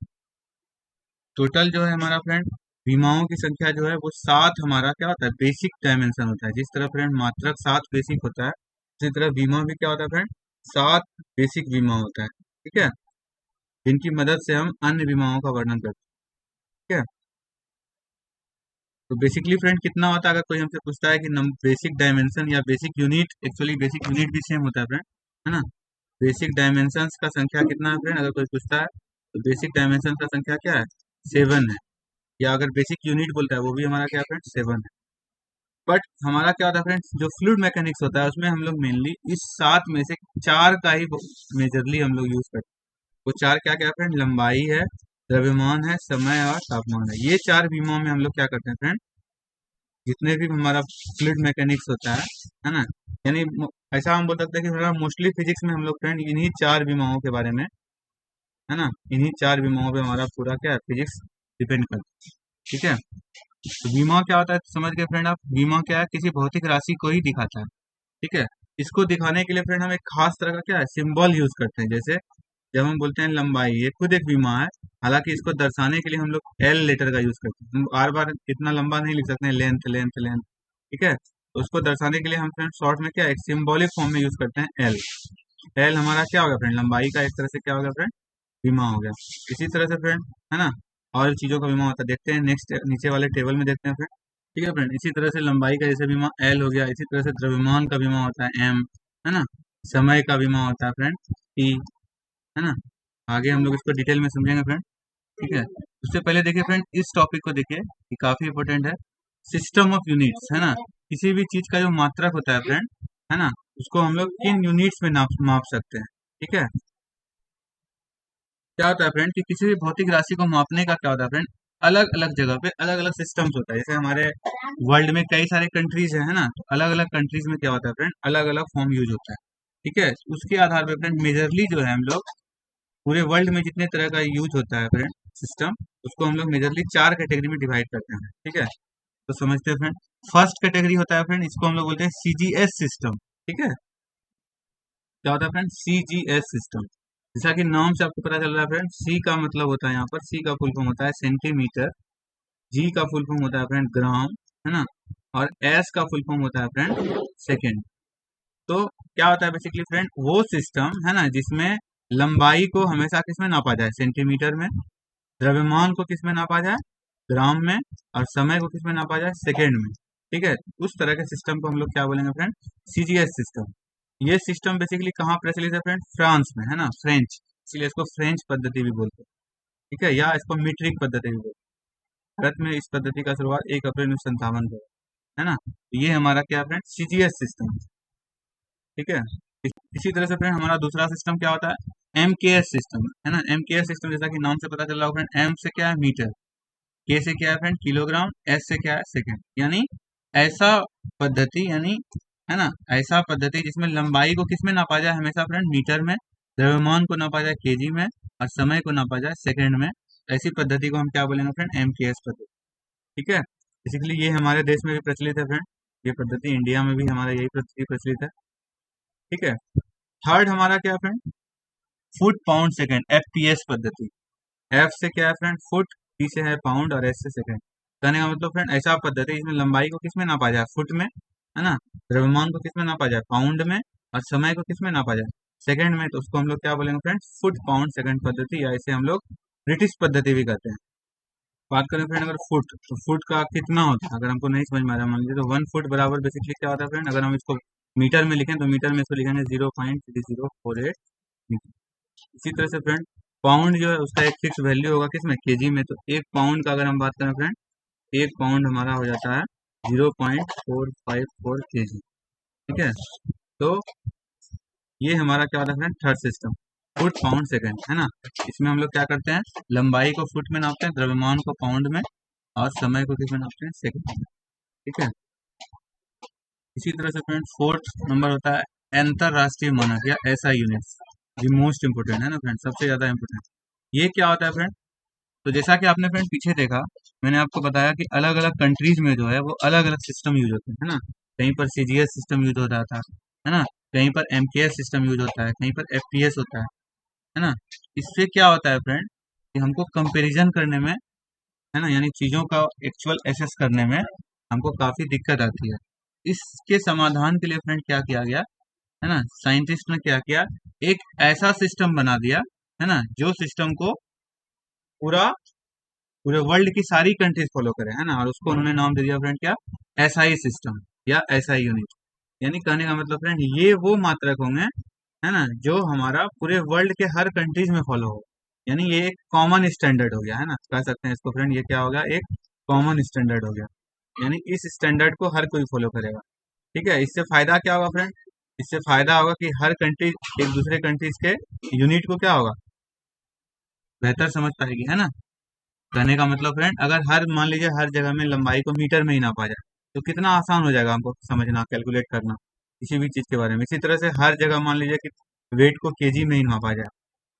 टोटल जो है हमारा फ्रेंड, बीमाओं की संख्या जो है वो 7 हमारा क्या होता है, बेसिक डायमेंशन होता है। जिस तरह फ्रेंड मात्रक 7 बेसिक होता है, उसी तरह बीमा भी क्या होता है फ्रेंड, 7 बेसिक बीमा होता है, ठीक है, जिनकी मदद से हम अन्य बीमाओं का वर्णन करते हैं, ठीक है। तो बेसिकली फ्रेंड कितना होता है, अगर कोई हमसे पूछता है कि बेसिक डायमेंशन या basic unit, actually basic unit भी सेम होता है फ्रेंड, है ना। बेसिक डायमेंशन का संख्या कितना है फ्रेंड, अगर कोई पूछता है तो बेसिक डायमेंशन का संख्या क्या है, 7 है। या अगर बेसिक यूनिट बोलता है वो भी हमारा क्या फ्रेंड, 7 है। बट हमारा क्या होता है फ्रेंड्स, जो फ्लूइड मैकेनिक्स होता है उसमें हम लोग मेनली इस 7 में से 4 का ही मेजरली हम लोग यूज करते हैं। वो 4 क्या क्या फ्रेंड, लंबाई है, द्रव्यमान है, समय और तापमान है। ये 4 बीमों में हम लोग क्या करते हैं फ्रेंड, जितने भी हमारा फ्लूइड मैकेनिक्स होता है ना, यानी ऐसा हम बोल सकते हैं कि हमारा मोस्टली फिजिक्स में हम लोग फ्रेंड इन्हीं 4 बीमाओं के बारे में, है ना, इन्हीं 4 बीमाओं पे हमारा पूरा क्या है, फिजिक्स डिपेंड करता है, ठीक है। तो बीमा क्या होता है, समझ गए फ्रेंड आप, बीमा क्या है, किसी भौतिक राशि को ही दिखाता है, ठीक है। इसको दिखाने के लिए फ्रेंड हम एक खास तरह का क्या है, सिंबल यूज करते हैं। जैसे जब हम बोलते हैं लंबाई, ये खुद एक बीमा है, हालांकि इसको दर्शाने के लिए हम लोग एल लेटर का यूज करते हैं। हम बार बार इतना लंबा नहीं लिख सकते हैं, लेंथ लेंथ लेंथ, ठीक है। तो उसको दर्शाने के लिए हम फ्रेंड शॉर्ट में क्या एक सिंबॉलिक फॉर्म में यूज करते हैं, एल। एल हमारा क्या होगा फ्रेंड, लंबाई का एक तरह से क्या होगा फ्रेंड, बीमा हो गया। इसी तरह से फ्रेंड, है ना, और चीजों का बीमा होता है, देखते हैं नेक्स्ट नीचे वाले टेबल में देखते हैं फ्रेंड, ठीक है फ्रेंड। इसी तरह से लंबाई का जैसे बीमा एल हो गया, इसी तरह से द्रव्यमान का बीमा होता है एम, है ना, समय का बीमा होता है फ्रेंड टी, है ना। आगे हम लोग इसको डिटेल में समझेंगे फ्रेंड, ठीक है। उससे पहले देखिए फ्रेंड, इस टॉपिक को देखिए, ये काफी इंपॉर्टेंट है, सिस्टम ऑफ यूनिट्स, है ना। किसी भी चीज का जो मात्रक होता है फ्रेंड, है ना, उसको हम लोग किन यूनिट्स में नाप माप सकते हैं, ठीक है। क्या होता है फ्रेंड कि किसी भी भौतिक राशि को मापने का क्या होता है फ्रेंड, अलग अलग जगह पे अलग अलग सिस्टम्स होता है। जैसे हमारे वर्ल्ड में कई सारे कंट्रीज है ना, तो अलग अलग कंट्रीज में क्या होता है फ्रेंड, अलग अलग फॉर्म यूज होता है, ठीक है। उसके आधार पर फ्रेंड मेजरली जो है हम लोग पूरे वर्ल्ड में जितने तरह का यूज होता है फ्रेंड सिस्टम, उसको हम लोग मेजरली 4 कैटेगरी में डिवाइड करते हैं, ठीक है। तो समझते हैं फ्रेंड, फर्स्ट कैटेगरी होता है फ्रेंड, इसको हम लोग बोलते हैं सीजीएस सिस्टम, ठीक है। क्या होता है फ्रेंड, सीजीएस सिस्टम। जैसा कि नाम से आपको पता चल रहा है फ्रेंड, सी का मतलब होता है, यहाँ पर सी का फुल फॉर्म होता है सेंटीमीटर, जी का फुल फॉर्म होता है फ्रेंड ग्राम, है ना, और एस का फुल फॉर्म होता है फ्रेंड सेकेंड। तो क्या होता है बेसिकली फ्रेंड, वो सिस्टम है ना जिसमें लंबाई को हमेशा किसमें नापा जाए, सेंटीमीटर में, द्रव्यमान को किसमें नापा जाए, ग्राम में, और समय को किसमें नापा जाए, सेकेंड में, ठीक है। उस तरह के सिस्टम को हम लोग क्या बोलेंगे फ्रेंड, सीजीएस सिस्टम। ये सिस्टम बेसिकली कहाँ प्रचलित है फ्रेंड, फ्रांस में, है ना, फ्रेंच, इसलिए इसको फ्रेंच पद्धति भी बोलते हैं, ठीक है, या इसको मीट्रिक पद्धति भी बोलते हैं। भारत में इस पद्धति का शुरुआत 1 अप्रैल 1957 को, है ना। तो ये हमारा क्या फ्रेंड, सीजीएस सिस्टम, ठीक है। इसी तरह से फ्रेंड हमारा दूसरा सिस्टम क्या होता है, एमकेएस सिस्टम, है ना। एमकेएस सिस्टम जैसा कि नाम से पता चल रहा है फ्रेंड, एम से क्या है मीटर, के से क्या है फ्रेंड किलोग्राम, एस से क्या है सेकेंड, यानी ऐसा पद्धति, यानी, है ना, ऐसा पद्धति जिसमें लंबाई को किसमें नापा जाए, हमेशा फ्रेंड मीटर में, द्रव्यमान को नापा जाए केजी में, और समय को नापा जाए सेकंड में। ऐसी पद्धति को हम क्या बोलेंगे फ्रेंड, एमकेएस पद्धति, ठीक है। बेसिकली ये हमारे देश में भी प्रचलित है फ्रेंड, ये पद्धति इंडिया में भी हमारा यही पद्धति प्रचलित है, ठीक है। थर्ड हमारा क्या friend, foot pound second, FPS पद्धति। एफ से क्या है फ्रेंड फुट, पी से है पाउंड और एस से सेकेंड। कहने का मतलब फ्रेंड ऐसा पद्धति इसमें लंबाई को किस में नापा जाए, फुट में, है ना, द्रव्यमान को किस में नापा जाए, पाउंड में, और समय को किस में नापा जाए, सेकंड में। तो उसको हम लोग क्या बोलेंगे फ्रेंड, फुट पाउंड सेकंड पद्धति, या इसे हम लोग ब्रिटिश पद्धति भी कहते हैं। बात करें फ्रेंड अगर फुट, तो फुट का कितना होता है, अगर हमको नहीं समझ में आ रहा मान लीजिए, तो 1 फुट बराबर बेसिकली क्या होता है फ्रेंड, अगर हम इसको मीटर में लिखें तो मीटर में इसको लिखेंगे 0.3048 मीटर। इसी तरह से फ्रेंड पाउंड जो है उसका एक फिक्स वैल्यू होगा किसमें, केजी में। तो एक पाउंड का अगर हम बात करें फ्रेंड, एक पाउंड हमारा हो जाता है 0.454 केजी। ठीक है, तो ये हमारा क्या होता है friend, third system, foot pound second, है ना। इसमें हम लोग क्या करते हैं, लंबाई को फुट में नापते हैं, द्रव्यमान को पाउंड में, और समय को किस में नापते हैं, सेकंड में। ठीक है, इसी तरह से फ्रेंड फोर्थ नंबर होता है अंतरराष्ट्रीय मानक या एसआई यूनिट्स, ये मोस्ट इंपोर्टेंट है ना फ्रेंड, सबसे ज्यादा इंपोर्टेंट। ये क्या होता है फ्रेंड, तो जैसा कि आपने फ्रेंड पीछे देखा, मैंने आपको बताया कि अलग अलग कंट्रीज में जो है वो अलग अलग सिस्टम यूज होते हैं, है ना। कहीं पर सीजीएस सिस्टम यूज होता था, है ना, कहीं पर एमकेएस सिस्टम यूज होता है, कहीं पर एफपीएस होता है ना। इससे क्या होता है फ्रेंड कि हमको कंपैरिजन करने में, है ना, यानी चीजों का एक्चुअल एसेस करने में हमको काफी दिक्कत आती है। इसके समाधान के लिए फ्रेंड क्या किया गया, है ना, साइंटिस्ट ने क्या किया, एक ऐसा सिस्टम बना दिया, है ना, जो सिस्टम को पूरा पूरे वर्ल्ड की सारी कंट्रीज फॉलो करें, है ना। और उसको उन्होंने नाम दे दिया फ्रेंड क्या, एसआई सिस्टम या एसआई यूनिट। यानी कहने का मतलब फ्रेंड ये वो मात्रक होंगे, है ना, जो हमारा पूरे वर्ल्ड के हर कंट्रीज में फॉलो हो। यानी ये एक कॉमन स्टैंडर्ड हो गया, है ना, कह सकते हैं इसको फ्रेंड, ये क्या हो गया, एक कॉमन स्टैंडर्ड हो गया। यानी इस स्टैंडर्ड को हर कोई फॉलो करेगा। ठीक है, इससे फायदा क्या होगा फ्रेंड, इससे फायदा होगा कि हर कंट्री एक दूसरे कंट्रीज के यूनिट को क्या होगा, बेहतर समझ पाएगी, है ना। कहने का मतलब फ्रेंड अगर हर मान लीजिए हर जगह में लंबाई को मीटर में ही नापा जाए, तो कितना आसान हो जाएगा हमको समझना, कैलकुलेट करना किसी भी चीज के बारे में। इसी तरह से हर जगह मान लीजिए कि वेट को केजी में ही नापा जाए,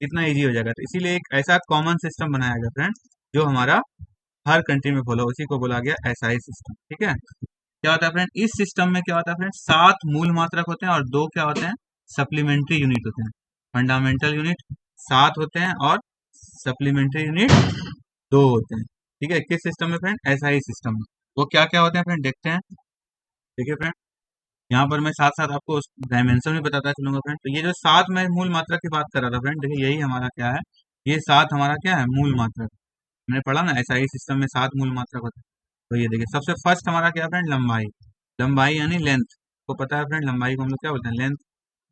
कितना इजी हो जाएगा। तो इसीलिए एक ऐसा कॉमन सिस्टम बनाया गया फ्रेंड, जो हमारा हर कंट्री में फॉलो, उसी को बोला गया एसआई सिस्टम। ठीक है, क्या होता है फ्रेंड, इस सिस्टम में क्या होता है फ्रेंड, 7 मूल मात्रक होते हैं और 2 क्या होते हैं, सप्लीमेंट्री यूनिट होते हैं। फंडामेंटल यूनिट 7 होते हैं और सप्लीमेंट्री यूनिट 2 होते हैं। ठीक है, किस सिस्टम में फ्रेंड, एसआई सिस्टम में। वो क्या क्या होते हैं फ्रेंड, देखते हैं। देखिए फ्रेंड, यहाँ पर मैं साथ साथ आपको डायमेंशन भी बताता चलूंगा फ्रेंड। तो ये जो 7 मैं मूल मात्रा की बात कर रहा था फ्रेंड, देखिए यही हमारा क्या है, ये 7 हमारा क्या है, मूल मात्रक। मैंने पढ़ा ना एसआई सिस्टम में 7 मूल मात्रक होते हैं। तो ये देखिए सबसे फर्स्ट हमारा क्या है फ्रेंड, लंबाई। लंबाई यानी लेंथ, को पता है फ्रेंड, लंबाई को हम लोग क्या बोलते हैं, लेंथ।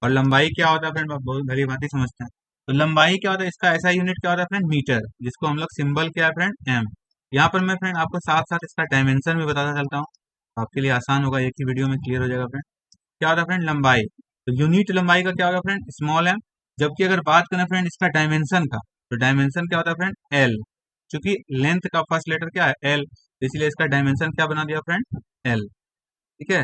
और लंबाई क्या होता है फ्रेंड, आप बहुत भली भांति समझते हैं। तो लंबाई क्या होता है, इसका ऐसा यूनिट क्या होता है फ्रेंड, मीटर, जिसको हम लोग सिंबल क्या है फ्रेंड, एम। यहाँ पर मैं फ्रेंड आपको साथ साथ इसका डायमेंशन भी बताता चलता हूँ, तो आपके लिए आसान होगा, एक ही वीडियो में क्लियर हो जाएगा फ्रेंड। क्या होता है फ्रेंड, लंबाई। तो यूनिट लंबाई का क्या होगा फ्रेंड, स्मॉल एम। जबकि अगर बात करें फ्रेंड इसका डायमेंशन का, तो डायमेंशन क्या होता है फ्रेंड, एल। क्योंकि लेंथ का फर्स्ट लेटर क्या है, एल, तो इसलिए इसका डायमेंशन क्या बना दिया फ्रेंड, एल। ठीक है,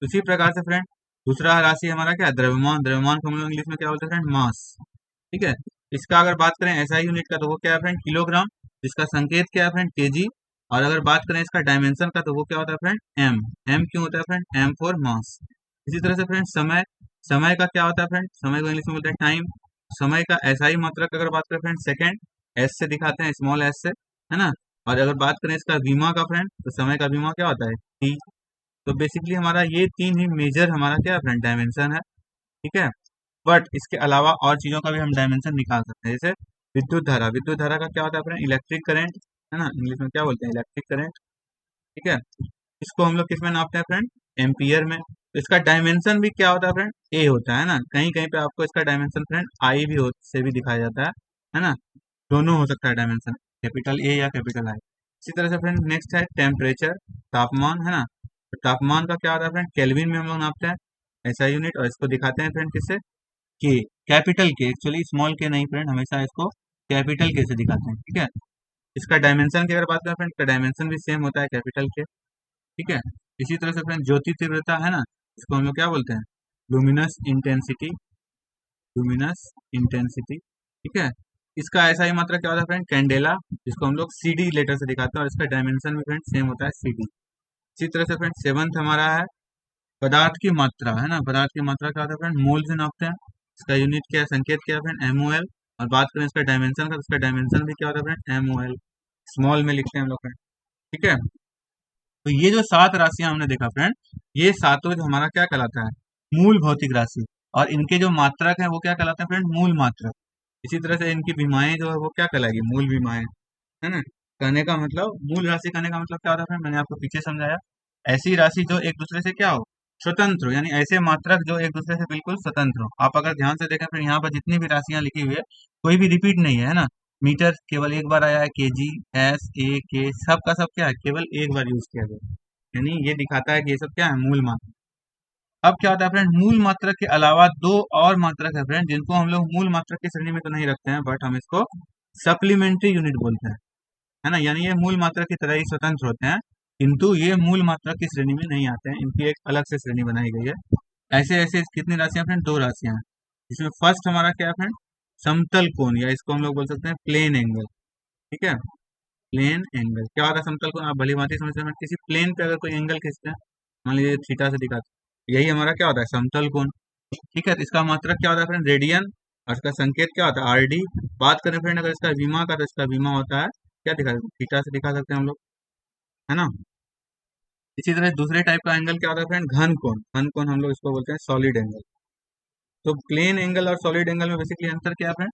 उसी प्रकार से फ्रेंड दूसरा राशि हमारा क्या है, द्रव्यमान। द्रव्यमान को हम लोग इंग्लिश में क्या बोलते हैं फ्रेंड, मास। ठीक है, इसका अगर बात करें एसआई यूनिट का, तो वो क्या है फ्रेंड, किलोग्राम, जिसका संकेत क्या है फ्रेंड, केजी। और अगर बात करें इसका डायमेंशन का, तो वो क्या होता है फ्रेंड, एम। एम क्यों होता है फ्रेंड, एम फॉर मास। इसी तरह से फ्रेंड समय, समय का क्या होता है फ्रेंड, समय को इंग्लिश में बोलते हैं टाइम। समय का एसआई मात्रक अगर बात करें फ्रेंड, सेकेंड, एस से दिखाते हैं, स्मॉल एस से, है ना। और अगर बात करें इसका बीमा का फ्रेंड, तो समय का बीमा क्या होता है, टी। तो बेसिकली हमारा ये 3 ही मेजर हमारा क्या है फ्रेंड, डायमेंशन है। ठीक है, बट इसके अलावा और चीजों का भी हम डायमेंशन निकाल सकते हैं, जैसे विद्युत धारा। विद्युत धारा का क्या होता है फ्रेंड, इलेक्ट्रिक करंट, है ना, इंग्लिश में क्या बोलते हैं, इलेक्ट्रिक करंट। ठीक है, इसको हम लोग किस में नापते हैं फ्रेंड, एम्पियर में। तो इसका डायमेंशन भी क्या होता है फ्रेंड, ए होता है ना। कहीं कहीं पे आपको इसका डायमेंशन फ्रेंड आई भी से भी दिखाया जाता है ना। दोनों हो सकता है डायमेंशन, कैपिटल ए या कैपिटल आई। इसी तरह से फ्रेंड नेक्स्ट है टेम्परेचर, तापमान, है ना। तो तापमान का क्या होता है फ्रेंड, केल्विन में हम लोग नापते हैं, ऐसा यूनिट। और इसको दिखाते हैं फ्रेंड किससे, के, कैपिटल के, एक्चुअली स्मॉल के नहीं फ्रेंड, हमेशा इसको कैपिटल के से दिखाते हैं। ठीक है, इसका डायमेंशन की अगर बात करें फ्रेंड, इसका डायमेंशन भी सेम होता है कैपिटल के। ठीक है, इसी तरह से फ्रेंड ज्योति तीव्रता, है ना, इसको हम लोग क्या बोलते हैं, लुमिनस इंटेंसिटी। Luminous intensity. ठीक है, इसका ऐसा ही मात्रा क्या होता है फ्रेंड, कैंडेला, जिसको हम लोग सीडी लेटर से दिखाते हैं, और इसका डायमेंशन भी फ्रेंड सेम होता है, सीडी। इसी तरह से फ्रेंड सेवंथ हमारा है पदार्थ की मात्रा, है ना। पदार्थ की मात्रा क्या होता है फ्रेंड, मोल से नापते हैं। इसका यूनिट क्या है, संकेत क्या है फ्रेंड, MOL। और बात करें इसका डायमेंशन का, तो इसका डायमेंशन भी क्या होता है फ्रेंड, MOL, स्मॉल में लिखते हैं हम लोग फ्रेंड। ठीक है, तो ये जो 7 राशियां हमने देखा फ्रेंड, ये सातों जो हमारा क्या कहलाता है, मूल भौतिक राशि। और इनके जो मात्रक हैं वो क्या कहलाते हैं फ्रेंड, मूल मात्रक। इसी तरह से इनकी विमाएं जो है वो क्या कहलाएगी, मूल विमाएं, है ना। कहने का मतलब, मूल राशि कहने का मतलब क्या होता है फ्रेंड, मैंने आपको पीछे समझाया। ऐसी राशि जो एक दूसरे से क्या हो, स्वतंत्र हो, यानी ऐसे मात्रक जो एक दूसरे से बिल्कुल स्वतंत्र हो। आप अगर ध्यान से देखें फ्रेंड, यहाँ पर जितनी भी राशियां लिखी हुई है, कोई भी रिपीट नहीं है ना। मीटर केवल एक बार आया है, KG, S, A, K, सब का सब क्या है, केवल एक बार यूज किया गया, यानी ये दिखाता है कि ये सब क्या है, मूल मात्रक। अब क्या होता है फ्रेंड, मूल मात्रक के अलावा दो और मात्रक है फ्रेंड, जिनको हम लोग मूल मात्रक की श्रेणी में तो नहीं रखते हैं, बट हम इसको सप्लीमेंट्री यूनिट बोलते हैं, है ना। यानी ये मूल मात्रक की तरह ही स्वतंत्र होते हैं, किंतु ये मूल मात्रक की श्रेणी में नहीं आते हैं, इनकी एक अलग से श्रेणी बनाई गई है। ऐसे ऐसे कितनी राशियां फ्रेंड, 2 राशियां हैं, जिसमें फर्स्ट हमारा क्या है फ्रेंड, समतल कोण, या इसको हम लोग बोल सकते हैं प्लेन एंगल। ठीक है, प्लेन एंगल क्या होता है, समतल कोण आप भली भांति समझते हैं, किसी प्लेन पे अगर कोई एंगल खींचते हैं, मान लीजिए थीटा से दिखाते हैं, यही हमारा क्या होता है, समतल कोण। ठीक है, तो इसका मात्रक क्या होता है फ्रेंड, रेडियन। और इसका संकेत क्या होता है, RD। बात करें फ्रेंड अगर इसका विमा का, तो इसका विमा होता है क्या, दिखा थीटा से दिखा सकते हैं हम लोग, है ना। इसी तरह दूसरे टाइप का एंगल क्या होता है फ्रेंड, घन कोण। घन कोण हम लोग इसको बोलते हैं सॉलिड एंगल। तो प्लेन एंगल और सॉलिड एंगल में बेसिकली अंतर क्या है फ्रेंड,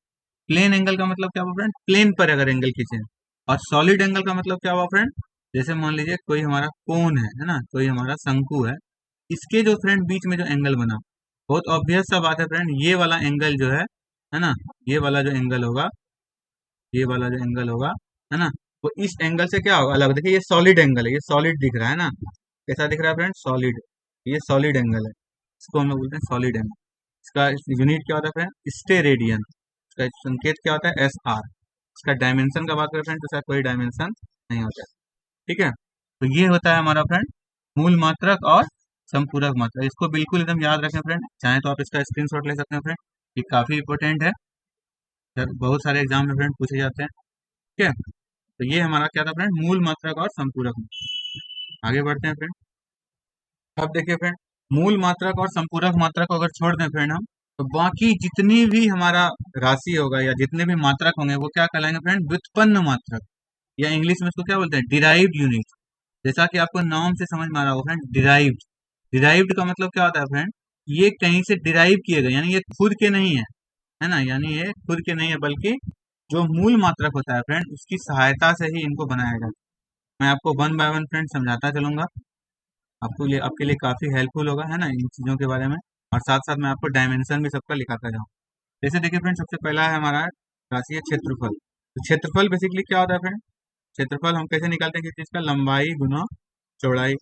प्लेन एंगल का मतलब क्या हुआ फ्रेंड, प्लेन पर अगर एंगल खींचे। और सॉलिड एंगल का मतलब क्या हुआ फ्रेंड, जैसे मान लीजिए कोई हमारा कोन है ना, कोई हमारा शंकु है, इसके जो फ्रेंड बीच में जो एंगल बना, बहुत ऑब्वियस सा बात है फ्रेंड, ये वाला एंगल जो है ना, ये वाला जो एंगल होगा, ये वाला जो एंगल होगा, है ना, वो इस एंगल से क्या होगा, अलग। देखिए ये सॉलिड एंगल है, ये सॉलिड दिख रहा है ना, कैसा दिख रहा है फ्रेंड, सॉलिड। ये सॉलिड एंगल है, इसको हम लोग बोलते हैं सॉलिड एंगल। इसका यूनिट क्या होता है फ्रेंड, स्टेरेडियन। इसका संकेत क्या होता है, SR। इसका डायमेंशन का बात करें फ्रेंड, तो इसका कोई डायमेंशन नहीं होता है। ठीक है, तो ये होता है हमारा फ्रेंड मूल मात्रक और संपूरक मात्रक। इसको बिल्कुल एकदम याद रखें फ्रेंड, चाहे तो आप इसका स्क्रीनशॉट ले सकते हैं फ्रेंड, ये काफी इंपॉर्टेंट है, सर बहुत सारे एग्जाम में फ्रेंड पूछे जाते हैं। ठीक है, तो ये हमारा क्या था फ्रेंड, मूल मात्रक और संपूरक मात्रक। आगे बढ़ते हैं फ्रेंड। अब देखिए फ्रेंड, मूल मात्रक और संपूरक मात्रक को अगर छोड़ दें फ्रेंड हम, तो बाकी जितनी भी हमारा राशि होगा या जितने भी मात्रक होंगे वो क्या कहलाएंगे फ्रेंड, व्युत्पन्न मात्रक, या इंग्लिश में इसको क्या बोलते हैं, डिराइव्ड यूनिट। जैसा कि आपको नाम से समझ में आ रहा होगा फ्रेंड, डिराइव्ड। डिराइव्ड का मतलब क्या होता है फ्रेंड, ये कहीं से डिराइव किए गए, यानी ये खुद के नहीं है ना, यानी ये खुद के नहीं है, बल्कि जो मूल मात्रक होता है फ्रेंड, उसकी सहायता से ही इनको बनाया जाता है। मैं आपको वन बाय वन फ्रेंड समझाता चलूंगा, आपके लिए काफी हेल्पफुल होगा, है ना, इन चीजों के बारे में। और साथ साथ मैं आपको डायमेंशन भी सबका लिखाता जाऊँ। जैसे देखिए फ्रेंड, सबसे पहला है हमारा राशि है क्षेत्रफल। तो क्षेत्रफल बेसिकली क्या होता है फ्रेंड, क्षेत्रफल हम कैसे निकालते हैं, किसी चीज का लंबाई गुना चौड़ाई।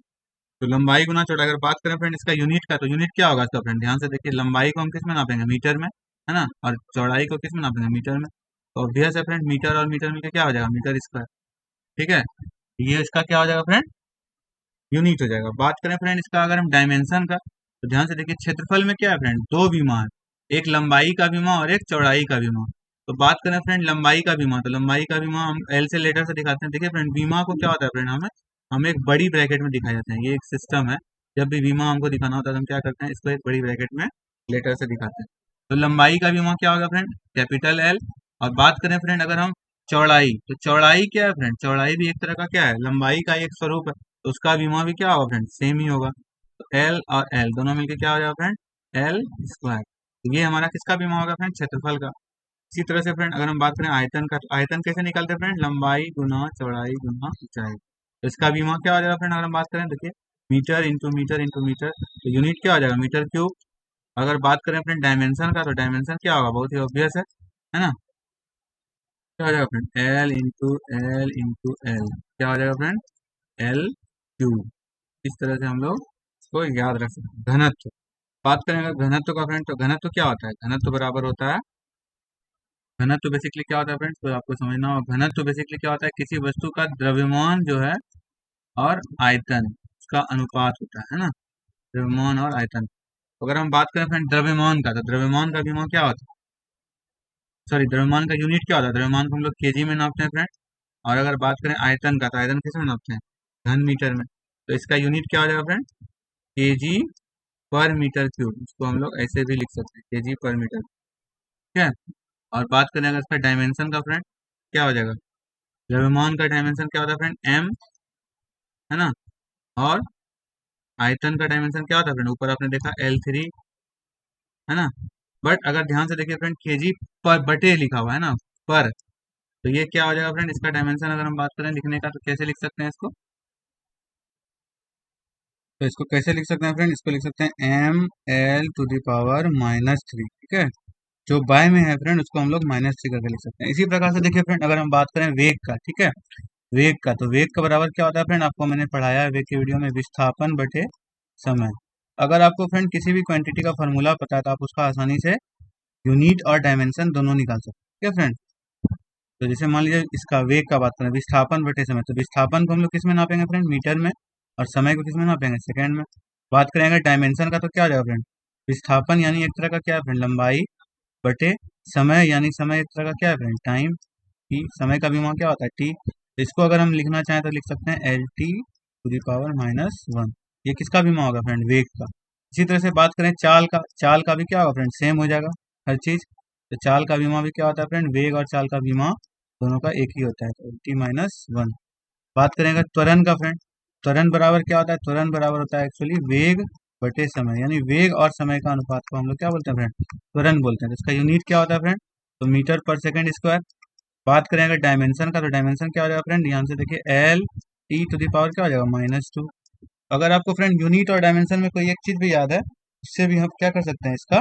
तो लंबाई गुना चौड़ाई, अगर बात करें फ्रेंड इसका यूनिट का, तो यूनिट क्या होगा इसका फ्रेंड, ध्यान से देखिए, लंबाई को हम किस में नापेंगे, मीटर में, है ना, और चौड़ाई को किस में नापेंगे, मीटर में। तो ऑब्वियस है फ्रेंड, मीटर और मीटर मिलकर क्या हो जाएगा, मीटर स्क्वायर। ठीक है, ये इसका क्या हो जाएगा फ्रेंड, यूनिट हो जाएगा। बात करें फ्रेंड इसका अगर हम डायमेंशन का, तो ध्यान से देखिए, क्षेत्रफल में क्या है फ्रेंड, दो विमा है, एक लंबाई का विमा और एक चौड़ाई का विमा। तो बात करें फ्रेंड लंबाई का विमा, तो लंबाई का विमा हम L से लेटर से दिखाते हैं। देखिए फ्रेंड, विमा को क्या होता है फ्रेंड, हमें एक बड़ी ब्रैकेट में दिखाए जाते हैं, ये एक सिस्टम है। जब भी विमा हमको दिखाना होता है तो हम क्या करते हैं, इसको एक बड़ी ब्रैकेट में लेटर से दिखाते हैं। तो लंबाई का विमा क्या होगा फ्रेंड, कैपिटल L। और बात करें फ्रेंड अगर हम चौड़ाई, तो चौड़ाई क्या है फ्रेंड, चौड़ाई भी एक तरह का क्या है, लंबाई का एक स्वरूप है, तो उसका विमा भी क्या होगा फ्रेंड, सेम ही होगा। तो L और L दोनों मिलकर क्या हो जाएगा फ्रेंड, L स्क्वायर। तो ये हमारा किसका विमा होगा फ्रेंड, क्षेत्रफल का। इसी तरह से फ्रेंड अगर हम बात करें आयतन का, तो आयतन कैसे निकालते हैं फ्रेंड, लंबाई गुना चौड़ाई गुना ऊंचाई। तो इसका विमा क्या हो जाएगा फ्रेंड, अगर हम बात करें, देखिए metre into metre into metre, तो यूनिट क्या हो जाएगा, मीटर क्यूब। अगर बात करें फ्रेंड डायमेंशन का, तो डायमेंशन क्या होगा, बहुत ही ऑब्वियस है ना, क्या हो जाएगा friend, L into L into L, क्या हो जाएगा फ्रेंड, L क्यूब। इस तरह से हम लोग इसको याद रख सकते हैं। घनत्व, बात करें अगर घनत्व का फ्रेंड, तो घनत्व क्या होता है, घनत्व बराबर होता है, घनत्व बेसिकली क्या होता है फ्रेंड्स, तो आपको समझना होगा, घनत्व बेसिकली क्या होता है, किसी वस्तु का द्रव्यमान जो है और आयतन, उसका अनुपात होता है ना, द्रव्यमान और आयतन। तो अगर हम बात करें फ्रेंड द्रव्यमान का, तो द्रव्यमान का विमा क्या होता है, सॉरी द्रव्यमान का यूनिट क्या होता है, द्रव्यमान को हम लोग केजी में नापते हैं फ्रेंड। और अगर बात करें आयतन का, तो आयतन किस में नापते हैं, घन मीटर में। तो इसका यूनिट क्या हो जाएगा फ्रेंड, केजी पर मीटर क्यूब, इसको हम लोग ऐसे भी लिख सकते हैं, केजी पर मीटर। ठीक है। और बात करें अगर इसका डायमेंशन का फ्रेंड, क्या हो जाएगा? द्रव्यमान का डायमेंशन क्या होता है फ्रेंड? एम, है ना। और आयतन का डायमेंशन क्या होता है फ्रेंड? ऊपर आपने देखा L3, है ना। बट अगर ध्यान से देखिए फ्रेंड, केजी पर बटे लिखा हुआ है ना, पर, तो ये क्या हो जाएगा फ्रेंड? इसका डायमेंशन अगर हम बात करें लिखने का, तो कैसे लिख सकते हैं इसको? तो इसको कैसे लिख सकते हैं फ्रेंड? इसको लिख सकते हैं ML⁻⁻3। ठीक है। जो बाय में है फ्रेंड, उसको हम लोग -3 करके लिख सकते हैं। इसी प्रकार से देखिए फ्रेंड, अगर हम बात करें वेग का, ठीक है, वेग का, तो वेग का बराबर क्या होता है फ्रेंड? आपको मैंने पढ़ाया है वेग की वीडियो में, विस्थापन बटे समय। अगर आपको फ्रेंड किसी भी क्वांटिटी का फॉर्मूला पता है, तो आप उसका आसानी से यूनिट और डायमेंशन दोनों निकाल सकते हैं। ठीक है फ्रेंड। तो जैसे मान लीजिए इसका वेग का बात करें, विस्थापन बटे समय, तो विस्थापन को हम लोग किस में नापेंगे फ्रेंड? मीटर में। और समय को किस में नापेंगे? सेकंड में। बात करेंगे डायमेंशन का, तो क्या हो जाएगा फ्रेंड? विस्थापन यानी एक तरह का क्या है फ्रेंड? लंबाई, बटे समय यानी समय एक तरह का क्या है फ्रेंड? टाइम। टी, समय का भी मान क्या होता है? टी। तो इसको अगर हम लिखना चाहें तो लिख सकते हैं L t⁻⁻1। ये किसका भी मान होगा फ्रेंड? वेग का। इसी तरह से बात करें चाल का, चाल का भी क्या होगा फ्रेंड? सेम हो जाएगा हर चीज। तो चाल का बीमा भी क्या होता है फ्रेंड? वेग और चाल का बीमा दोनों का एक ही होता है, तो L t-1। बात करेंगे त्वरण का फ्रेंड, त्वरण बराबर क्या होता है? त्वरण बराबर होता है एक्चुअली वेग बटे समय, यानी वेग और समय का अनुपात को हम लोग क्या बोलते हैं फ्रेंड? त्वरण बोलते हैं। तो इसका यूनिट क्या होता है फ्रेंड? तो मीटर पर सेकंड स्क्वायर। बात करें अगर डायमेंशन का, तो डायमेंशन क्या हो जाएगा फ्रेंड? ध्यान से देखिए, L t⁻ क्या हो जाएगा? -2। अगर आपको फ्रेंड यूनिट और डायमेंशन में कोई एक चीज भी याद है, उससे भी हम क्या कर सकते हैं? इसका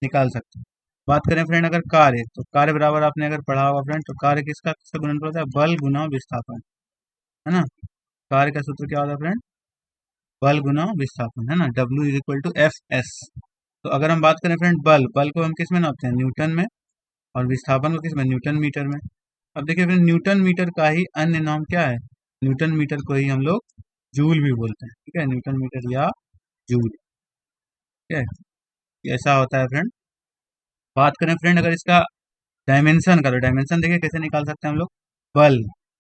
निकाल सकते हैं। बात करें फ्रेंड अगर कार्य, तो कार्य बराबर आपने अगर पढ़ा होगा फ्रेंड, तो कार्य किसका किसका गुणनफल होता है? बल गुना विस्थापन, है ना। कार्य का सूत्र क्या होता है फ्रेंड? बल गुना विस्थापन, है ना। W=F(s). तो अगर हम बात करें फ्रेंड बल, बल को हम किस में नापते हैं? न्यूटन में। और विस्थापन को किस में? न्यूटन मीटर में। अब देखिए फ्रेंड, न्यूटन मीटर का ही अन्य नाम क्या है? न्यूटन मीटर को ही हम लोग जूल भी बोलते हैं। ठीक है, न्यूटन मीटर या जूल। ठीक है, ये ऐसा होता है फ्रेंड। बात करें फ्रेंड अगर इसका डायमेंशन का, तो डायमेंशन देखिए कैसे निकाल सकते हैं हम लोग? बल,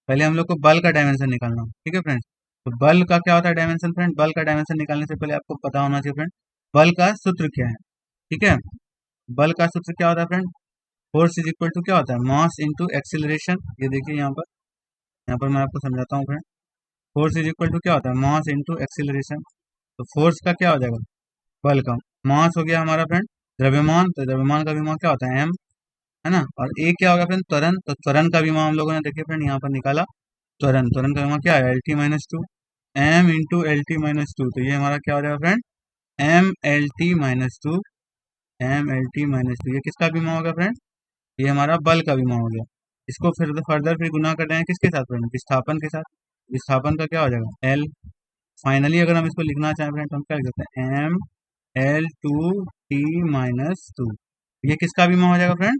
पहले हम लोग को बल का डायमेंशन निकालना हो। ठीक है फ्रेंड। तो बल का क्या होता है डायमेंशन फ्रेंड? बल का डायमेंशन निकालने से पहले आपको पता होना चाहिए फ्रेंड, बल का सूत्र क्या है। ठीक है, बल का सूत्र क्या होता है friend? Force is equal to क्या होता है? Mass into acceleration. ये देखिए यहाँ पर मैं आपको समझाता हूँ friend. Force is equal to क्या होता है? Mass into acceleration. तो फोर्स का क्या हो जाएगा? बल का। मास हो गया हमारा फ्रेंड द्रव्यमान, तो द्रव्यमान का भी मान क्या होता है? एम, है ना। और ए क्या होगा फ्रेंड? त्वरण। तो त्वरण का भी मान हम लोगों ने देखिए फ्रेंड यहाँ पर निकाला, त्वरण, त्वरण का मान क्या है? L t-2, M into L t-2। तो ये हमारा क्या हो जाएगा friend? ML t-2, ML t-2। ये किसका भी मान होगा फ्रेंड? ये हमारा बल का भी मान हो गया। इसको फिर फर्दर फिर गुना कर रहे हैं किसके साथ फ्रेंड? विस्थापन के साथ। विस्थापन का क्या हो जाएगा? एल। फाइनली अगर हम इसको लिखना चाहें फ्रेंड, तो हम क्या लिख सकते हैं? ML2t-2। ये किसका भी मान हो जाएगा फ्रेंड?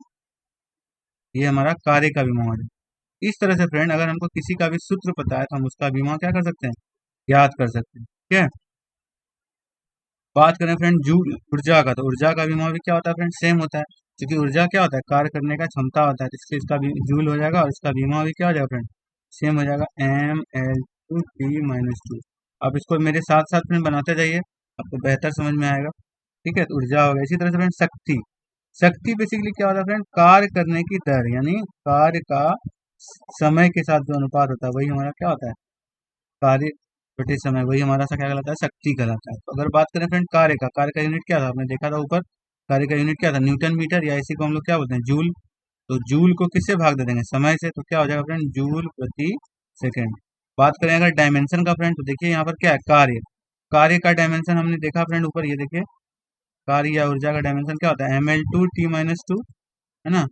ये हमारा कार्य का भी मान हो जाएगा। इस तरह से फ्रेंड अगर हमको किसी का भी सूत्र पता है, तो हम उसका भी मान क्या कर सकते हैं? याद कर सकते हैं। ठीक है। बात करें फ्रेंड जूल, ऊर्जा का, तो ऊर्जा का भी मान भी क्या होता है फ्रेंड? सेम होता है। क्योंकि ऊर्जा क्या होता है? कार्य करने का क्षमता होता है, तो इसलिए इसका भी जूल हो जाएगा, और इसका भी मान भी क्या हो जाएगा फ्रेंड? सेम हो जाएगा, ML2t-2। आप इसको मेरे साथ साथ फ्रेंड बनाते जाइए, आपको बेहतर समझ में आएगा। ठीक है, तो ऊर्जा हो गया। इसी तरह से फ्रेंड शक्ति, शक्ति बेसिकली क्या होता है फ्रेंड? कार्य करने की दर, यानी कार्य का समय के साथ जो अनुपात होता है, वही हमारा क्या होता है? कार्य बटे समय, वही हमारा सा क्या कहलाता है? शक्ति कहलाता है। तो अगर बात करें फ्रेंड कार्य का, कार्य का यूनिट क्या था? आपने देखा था ऊपर, कार्य का यूनिट क्या था? न्यूटन मीटर, या इसी को हम लोग क्या बोलते हैं? जूल। तो जूल को किससे भाग दे देंगे? समय से। तो क्या हो जाएगा फ्रेंड? जूल प्रति सेकेंड। बात करें अगर डायमेंशन का फ्रेंड, तो देखिए यहाँ पर क्या है? कार्य, कार्य का डायमेंशन हमने देखा फ्रेंड ऊपर, ये देखिए, कार्य या ऊर्जा का डायमेंशन क्या होता है? ML2t-2, है ना।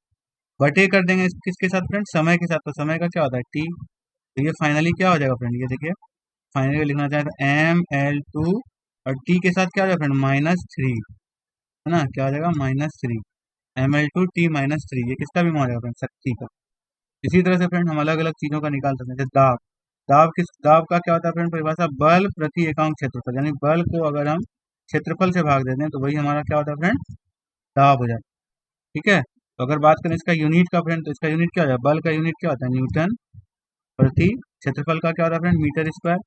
बटे कर देंगे किसके साथ फ्रेंड? समय के साथ। तो समय का क्या होता है? टी। तो ये फाइनली क्या हो जाएगा फ्रेंड? ये देखिए, फाइनली लिखना चाहे तो ML2, और टी के साथ क्या हो जाएगा फ्रेंड? -3, है ना। क्या हो जाएगा? -3, ML2t-3। ये किसका भी मान हो जाएगा फ्रेंड? शक्ति का। इसी तरह से फ्रेंड हम अलग अलग चीजों का निकाल सकते हैं, जैसे दाब, दाब का क्या होता है फ्रेंड? परिभाषा बल प्रति एकांक क्षेत्रफल, यानी बल को अगर हम क्षेत्रफल से भाग देते हैं, तो वही हमारा क्या होता है फ्रेंड? दाब हो जाता है। ठीक है। तो अगर बात करें इसका यूनिट का फ्रेंड, तो इसका यूनिट क्या हो जाएगा? बल का यूनिट क्या होता है? न्यूटन प्रति, क्षेत्रफल का क्या होता है फ्रेंड? मीटर स्क्वायर,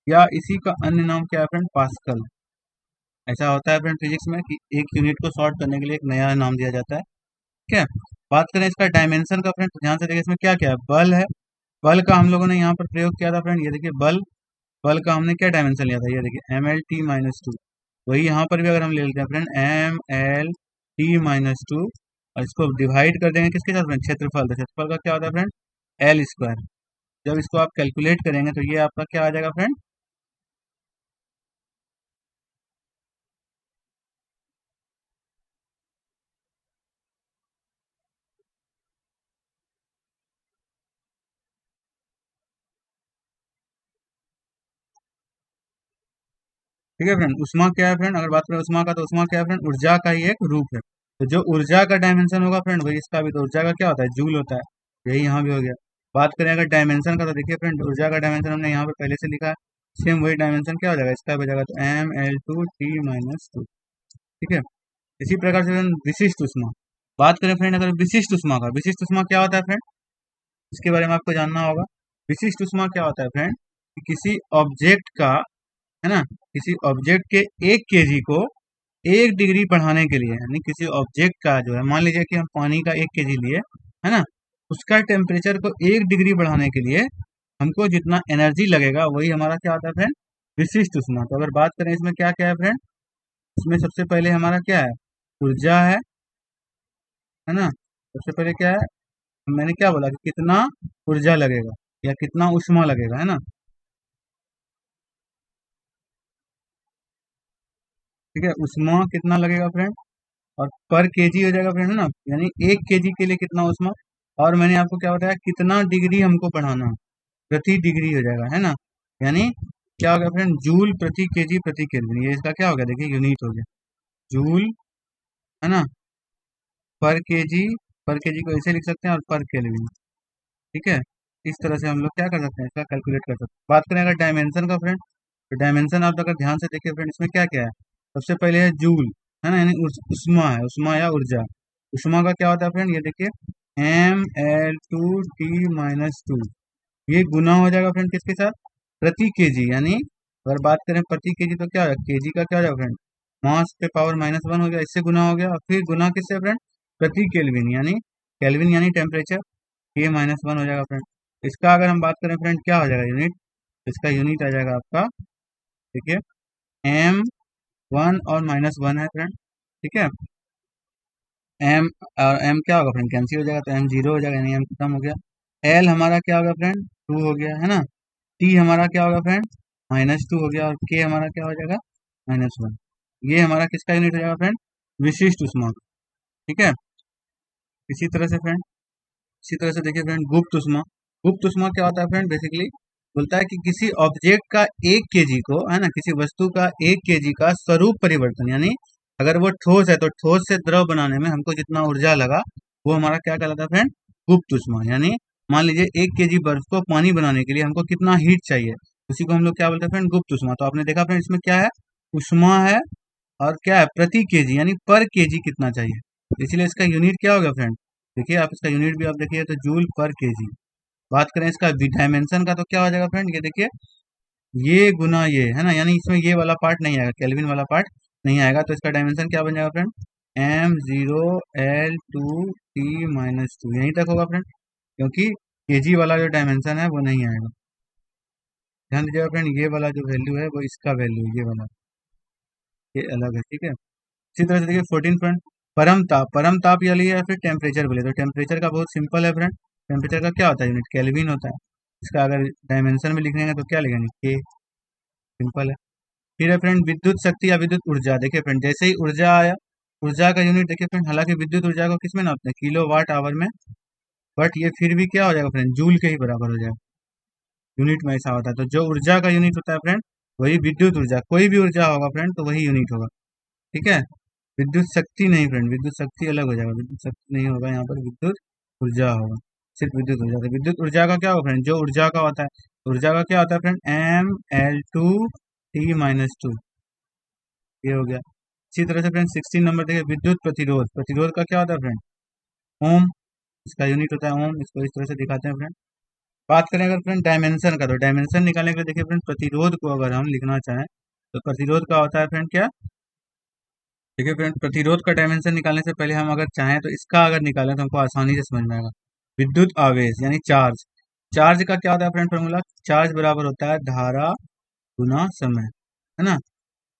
या इसी का अन्य नाम क्या है फ्रेंड? पास्कल, ऐसा होता है फ्रेंड फिजिक्स में कि एक यूनिट को सॉर्ट करने के लिए एक नया नाम दिया जाता है। ठीक है। बात करें इसका डायमेंशन का फ्रेंड, तो ध्यान से देखिए इसमें क्या क्या है। बल है, बल का हम लोगों ने यहाँ पर प्रयोग किया था फ्रेंड। ये देखिए बल, बल का हमने क्या डायमेंशन लिया था, ये देखिए ML T-2। वही यहाँ पर भी अगर हम ले लेते हैं फ्रेंड ML T-2, और इसको डिवाइड कर देंगे किसके साथ फ्रेंड, क्षेत्रफल। तो क्षेत्रफल का क्या होता है फ्रेंड, L²। जब इसको आप कैलकुलेट करेंगे तो ये आपका क्या आ जाएगा फ्रेंड, ठीक है फ्रेंड। उष्मा क्या है फ्रेंड, अगर बात करें उष्मा का, तो उष्मा क्या है फ्रेंड, ऊर्जा का ही एक रूप है। तो जो ऊर्जा का डायमेंशन होगा फ्रेंड, वही इसका भी। तो ऊर्जा का क्या होता है, जूल होता है। यही यहाँ भी हो गया। बात करें अगर डायमेंशन का, तो देखिए फ्रेंड ऊर्जा का डायमेंशन हमने यहाँ पे पहले से लिखा है। सेम वही डायमेंशन क्या हो जाएगा, इसका भी हो जाएगा, तो ML2T-2। ठीक है। इसी प्रकार से फ्रेंड विशिष्ट उष्मा, बात करें फ्रेंड अगर विशिष्ट उष्मा का, विशिष्ट उष्मा क्या होता है फ्रेंड, इसके बारे में आपको जानना होगा। विशिष्ट उष्मा क्या होता है फ्रेंड, कि किसी ऑब्जेक्ट का, है ना, किसी ऑब्जेक्ट के 1 kg को 1 डिग्री बढ़ाने के लिए, यानी किसी ऑब्जेक्ट का जो है, मान लीजिए कि हम पानी का 1 kg लिए, है ना, उसका टेम्परेचर को 1 डिग्री बढ़ाने के लिए हमको जितना एनर्जी लगेगा, वही हमारा क्या होता है फ्रेंड, विशिष्ट उष्मा। तो अगर बात करें इसमें क्या क्या है फ्रेंड, इसमें सबसे पहले हमारा क्या है, ऊर्जा है ना। सबसे पहले क्या है, मैंने क्या बोला कि कितना ऊर्जा लगेगा या कितना उष्मा लगेगा, है ना। ठीक है, उष्मा कितना लगेगा फ्रेंड, और पर केजी हो जाएगा फ्रेंड, है ना, यानी 1 kg के लिए कितना उष्मा। और मैंने आपको क्या बताया, कितना डिग्री हमको बढ़ाना है, प्रति डिग्री हो जाएगा, है ना। यानी क्या हो गया फ्रेंड, जूल प्रति केजी प्रति केल्विन। ये इसका क्या हो गया, देखिए यूनिट हो गया, जूल, है ना, पर केजी, पर केजी को ऐसे लिख सकते हैं, और पर केल्विन। ठीक है। इस तरह से हम लोग क्या कर सकते हैं, इसका कैलकुलेट कर सकते हैं। बात करें अगर डायमेंशन का फ्रेंड, तो डायमेंशन आप अगर ध्यान से देखिए फ्रेंड, इसमें क्या क्या है। सबसे पहले है जूल, है ना, यानी उष्मा है, उष्मा या ऊर्जा। उष्मा का क्या होता है फ्रेंड, ये देखिए ML2T-2। ये गुना हो जाएगा फ्रेंड किसके साथ, प्रति केजी। यानी अगर बात करें प्रति केजी, तो क्या होगा, केजी का क्या हो जाएगा फ्रेंड, मास पे पावर -1 हो गया, इससे गुना हो गया। और फिर गुना किससे फ्रेंड, प्रति केल्विन, यानी केल्विन यानी टेम्परेचर, K-1 हो जाएगा फ्रेंड। इसका अगर हम बात करें फ्रेंड, क्या हो जाएगा यूनिट, इसका यूनिट आ जाएगा आपका, देखिए M1 और -1 है फ्रेंड। ठीक है। एम और एम क्या होगा फ्रेंड, कैंसिल हो जाएगा, तो M0 हो जाएगा, यानी एम खत्म हो गया। एल हमारा क्या होगा फ्रेंड, 2 हो गया, है ना। टी हमारा क्या होगा फ्रेंड, -2 हो गया। और के हमारा क्या हो जाएगा, -1। ये हमारा किसका यूनिट हो जाएगा फ्रेंड, विशिष्ट उष्मा। ठीक है। इसी तरह से फ्रेंड, इसी तरह से देखिए फ्रेंड गुप्त उष्मा। गुप्त उष्मा क्या होता है फ्रेंड, बेसिकली बोलता है कि किसी ऑब्जेक्ट का 1 kg को, है ना, किसी वस्तु का 1 kg का स्वरूप परिवर्तन, यानी अगर वो ठोस है तो ठोस से द्रव बनाने में हमको जितना ऊर्जा लगा, वो हमारा क्या कहलाता है फ्रेंड, गुप्त उष्मा। यानी मान लीजिए 1 kg बर्फ को पानी बनाने के लिए हमको कितना हीट चाहिए, उसी को हम लोग क्या बोलते हैं फ्रेंड, गुप्त उष्मा। तो आपने देखा फ्रेंड इसमें क्या है, उष्मा है, और क्या है, प्रति केजी, यानी पर केजी कितना चाहिए। इसलिए इसका यूनिट क्या होगा फ्रेंड, देखिए आप इसका यूनिट भी आप देखिए, तो जूल पर केजी। बात करें इसका डायमेंशन का, तो क्या हो जाएगा फ्रेंड, ये देखिए ये गुना ये, है ना, यानी इसमें ये वाला पार्ट नहीं आएगा, केल्विन वाला पार्ट नहीं आएगा। तो इसका डायमेंशन क्या बन जाएगा फ्रेंड, M0L2T-2, यहीं तक होगा फ्रेंड, क्योंकि केजी वाला जो डायमेंशन है वो नहीं आएगा। ध्यान दीजिएगा फ्रेंड, ये वाला जो वैल्यू है वो इसका वैल्यू, ये वाला, ये अलग है। ठीक है। इसी तरह से देखिए 14 फ्रेंड, परम ताप। परम ताप या लिए या फिर टेम्परेचर बोले, तो टेम्परेचर का बहुत सिंपल है फ्रेंड। टेम्परेचर का क्या होता है यूनिट, केल्विन होता है। इसका अगर डायमेंशन में लिखेंगे तो क्या लिखेंगे, के, सिंपल है। फिर है फ्रेंड विद्युत शक्ति या विद्युत ऊर्जा। देखिए फ्रेंड जैसे ही ऊर्जा आया, ऊर्जा का यूनिट देखिए फ्रेंड, हालांकि विद्युत ऊर्जा को किस में नापते हैं, किलो वाट आवर में, बट ये फिर भी क्या हो जाएगा फ्रेंड, जूल के ही बराबर हो जाएगा। यूनिट में ऐसा होता है। तो जो ऊर्जा का यूनिट होता है फ्रेंड, वही विद्युत ऊर्जा, कोई भी ऊर्जा होगा फ्रेंड तो वही यूनिट होगा। ठीक है। विद्युत शक्ति नहीं फ्रेंड, विद्युत शक्ति अलग हो जाएगा, विद्युत शक्ति नहीं होगा यहाँ पर, विद्युत ऊर्जा होगा, सिर्फ विद्युत ऊर्जा। तो विद्युत ऊर्जा का क्या होगा फ्रेंड, जो ऊर्जा का होता है, ऊर्जा का क्या होता है फ्रेंड, ML2T-2, ये हो गया। इसी तरह से फ्रेंड 16 नंबर देखिए विद्युत प्रतिरोध। प्रतिरोध का क्या होता है फ्रेंड, ओम, इसका यूनिट होता है ओम। इसको इस तरह से दिखाते हैं फ्रेंड। बात करें अगर फ्रेंड डायमेंशन का, तो डायमेंशन निकालने के लिए देखिए फ्रेंड, प्रतिरोध को अगर हम लिखना चाहें, तो प्रतिरोध का होता है फ्रेंड क्या, देखिए फ्रेंड, प्रतिरोध का डायमेंशन निकालने से पहले हम अगर चाहें तो इसका अगर निकालें तो हमको आसानी से समझ में आएगा। विद्युत आवेश यानी चार्ज। चार्ज का क्या होता है फ्रेंड फॉर्मूला? चार्ज बराबर होता है धारा गुना समय, है ना।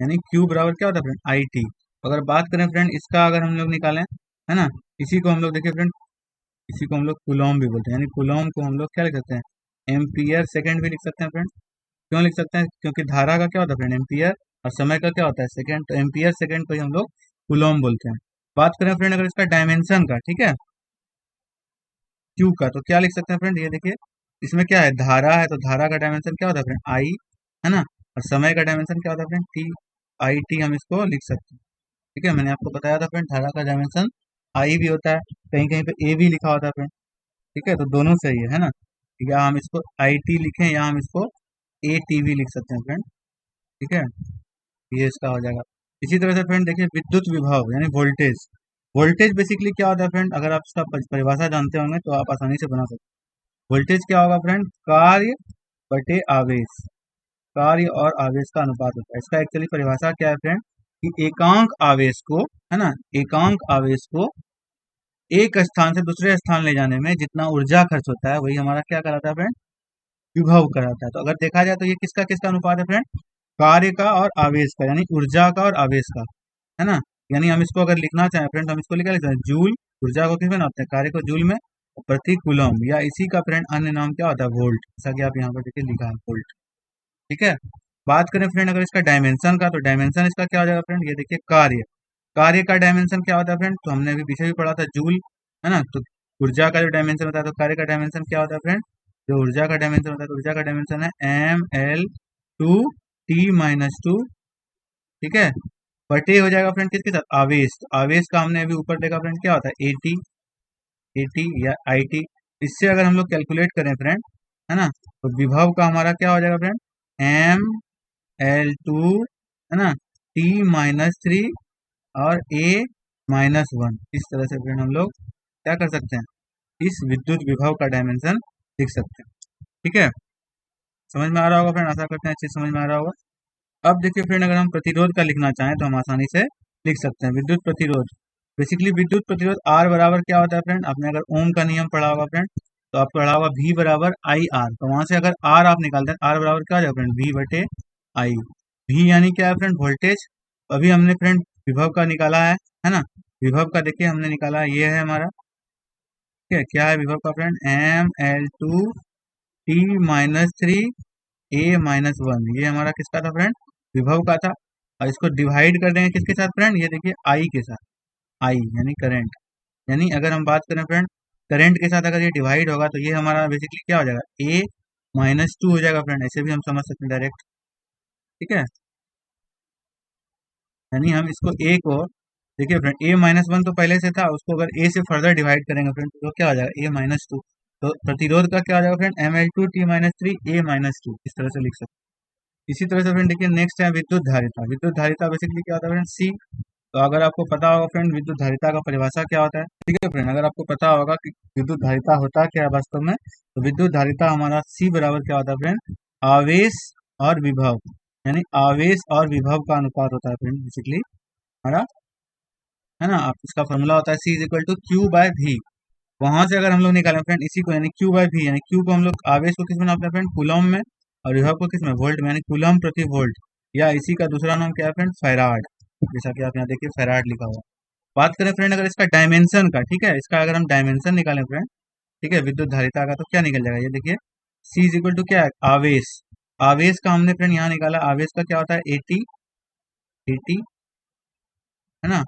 यानी क्यू बराबर क्या होता है फ्रेंड? I T. अगर बात करें फ्रेंड इसका अगर हम लोग निकालें, है ना, इसी को हम लोग देखिए फ्रेंड, इसी को हम लोग कूलॉम भी बोलते हैं। यानी कूलॉम को हम लोग क्या लिख सकते हैं? एम्पियर सेकेंड भी लिख सकते हैं फ्रेंड। क्यों लिख सकते हैं? क्योंकि धारा का क्या होता है फ्रेंड? एम्पियर। और समय का क्या होता है? सेकेंड। तो एम्पियर सेकेंड को ही हम लोग कूलॉम बोलते हैं। बात करें फ्रेंड अगर इसका डायमेंशन का, ठीक है, क्यू का, तो क्या लिख सकते हैं फ्रेंड? ये देखिए, इसमें क्या है? धारा है, तो धारा का डायमेंशन क्या होता है फ्रेंड? आई, है ना। और समय का डायमेंशन क्या होता है फ्रेंड? टी। आई टी हम इसको लिख सकते हैं। ठीक है, मैंने आपको बताया था फ्रेंड धारा का डायमेंशन आई भी होता है, कहीं कहीं पे ए भी लिखा होता है फ्रेंड। ठीक है, तो दोनों सही है ना। या हम इसको आई टी लिखें या हम इसको ए टी भी लिख सकते हैं फ्रेंड। ठीक है, ये इसका हो जाएगा। इसी तरह से फ्रेंड देखिए, विद्युत विभव यानी वोल्टेज। वोल्टेज बेसिकली क्या होता है फ्रेंड? अगर आप इसका परिभाषा जानते होंगे तो आप आसानी से बना सकते हैं। वोल्टेज क्या होगा फ्रेंड? कार्य बटे आवेश। कार्य और आवेश का अनुपात होता है। इसका एक्चुअली परिभाषा क्या है फ्रेंड? कि एकांक आवेश को, है ना, एकांक आवेश को एक स्थान से दूसरे स्थान ले जाने में जितना ऊर्जा खर्च होता है वही हमारा क्या कहलाता है फ्रेंड? विभव कहलाता है। तो अगर देखा जाए तो ये किसका किसका अनुपात है फ्रेंड? कार्य का और आवेश का, यानी ऊर्जा का और आवेश का, है ना। यानी हम इसको अगर लिखना चाहें फ्रेंड तो हम इसको लिखा लेते हैं जूल। ऊर्जा को किस में नापते हैं? कार्य को जूल में। और प्रति कूलम या इसी का फ्रेंड अन्य नाम क्या होता है? वोल्ट। जैसा कि आप यहाँ पर देखिए लिखा है वोल्ट। ठीक है। बात करें फ्रेंड अगर इसका डायमेंशन का, तो डायमेंशन इसका क्या हो जाएगा फ्रेंड? ये देखिए, कार्य। कार्य का डायमेंशन क्या होता है फ्रेंड? तो हमने अभी पीछे भी पढ़ा था जूल, है ना। तो ऊर्जा का जो डायमेंशन होता है, तो कार्य का डायमेंशन क्या होता है फ्रेंड? जो ऊर्जा का डायमेंशन होता है, तो ऊर्जा का डायमेंशन है M L two T minus two. ठीक है, बटे हो जाएगा फ्रेंड किसके साथ? आवेश। तो आवेश का हमने अभी ऊपर देखा फ्रेंड क्या होता है? एटी। एटी या आई टी। इससे अगर हम लोग कैलकुलेट करें फ्रेंड, है ना, तो विभव का हमारा क्या हो जाएगा फ्रेंड? एम एल टू, है ना, टी माइनस थ्री और ए माइनस वन। इस तरह से फ्रेंड हम लोग क्या कर सकते हैं? इस विद्युत विभव का डायमेंशन लिख सकते हैं। ठीक है, समझ में आ रहा होगा फ्रेंड? आशा करते हैं अच्छे से समझ में आ रहा होगा। अब देखिए फ्रेंड, अगर हम प्रतिरोध का लिखना चाहें तो हम आसानी से लिख सकते हैं। विद्युत प्रतिरोध, बेसिकली विद्युत प्रतिरोध आर बराबर क्या होता है फ्रेंड? आपने अगर ओम का नियम पढ़ा होगा फ्रेंड, तो आप पढ़ा होगा V बराबर आई आर। तो वहां से अगर आर आप निकालते हैं, आर बराबर क्या हो जाएगा फ्रेंड? V बटे आई। V यानी क्या है फ्रेंड? वोल्टेज। अभी हमने फ्रेंड विभव का निकाला है ना। विभव का देखिए हमने निकाला है, ये है हमारा। ठीक है, क्या है विभव का friend? M L two T minus three A minus one. ये हमारा किसका था फ्रेंड? विभव का था। और इसको डिवाइड कर देंगे किसके साथ फ्रेंड? ये देखिए आई के साथ। आई यानी करंट। यानी अगर हम बात करें फ्रेंड करंट के साथ अगर ये डिवाइड होगा तो ये हमारा बेसिकली क्या हो जाएगा? ए माइनस टू हो जाएगा फ्रेंड। ऐसे भी हम समझ सकते हैं डायरेक्ट। ठीक है, यानी हम इसको ए को देखिए फ्रेंड, ए माइनस वन तो पहले से था, उसको अगर ए से फर्दर डिवाइड करेंगे फ्रेंड तो क्या हो जाएगा? A minus two. तो प्रतिरोध का क्या हो जाएगा friend? M L two T minus three A minus two. इस तरह से लिख सकते हैं। इसी तरह से फ्रेंड देखिए नेक्स्ट है विद्युत धारिता। विद्युत धारिता बेसिकली क्या होता है फ्रेंड? सी। तो अगर आपको पता होगा फ्रेंड विद्युत धारिता का परिभाषा क्या होता है? ठीक है फ्रेंड, अगर आपको पता होगा कि विद्युत धारिता होता क्या है वास्तव में, तो विद्युत धारिता हमारा सी बराबर क्या होता है फ्रेंड? आवेश और विभव। यानी आवेश और विभव का अनुपात होता है फ्रेंड बेसिकली हमारा, है ना। आप इसका फॉर्मूला होता है C is equal to Q by V. वहां से अगर हम लोग निकालें फ्रेंड इसी को, यानी क्यू बाय वी, यानी क्यू को हम लोग आवेश को किस में नापते हैं फ्रेंड? कूलम में। और विभव को किस में? वोल्ट में, यानी कूलम प्रति वोल्ट। या इसी का दूसरा नाम क्या है फ्रेंड? फैराड। जैसा कि आप यहाँ देखिए फैराड लिखा हुआ है। बात करें फ्रेंड अगर इसका डायमेंशन का, ठीक है, इसका अगर हम डायमेंशन निकालें फ्रेंड, ठीक है, विद्युत धारिता का, तो क्या निकल जाएगा? ये देखिए सी इज इक्वल टू क्या है? आवेश। आवेश का हमने फ्रेंड यहाँ निकाला, आवेश का क्या होता है? एटी। एटी, है ना,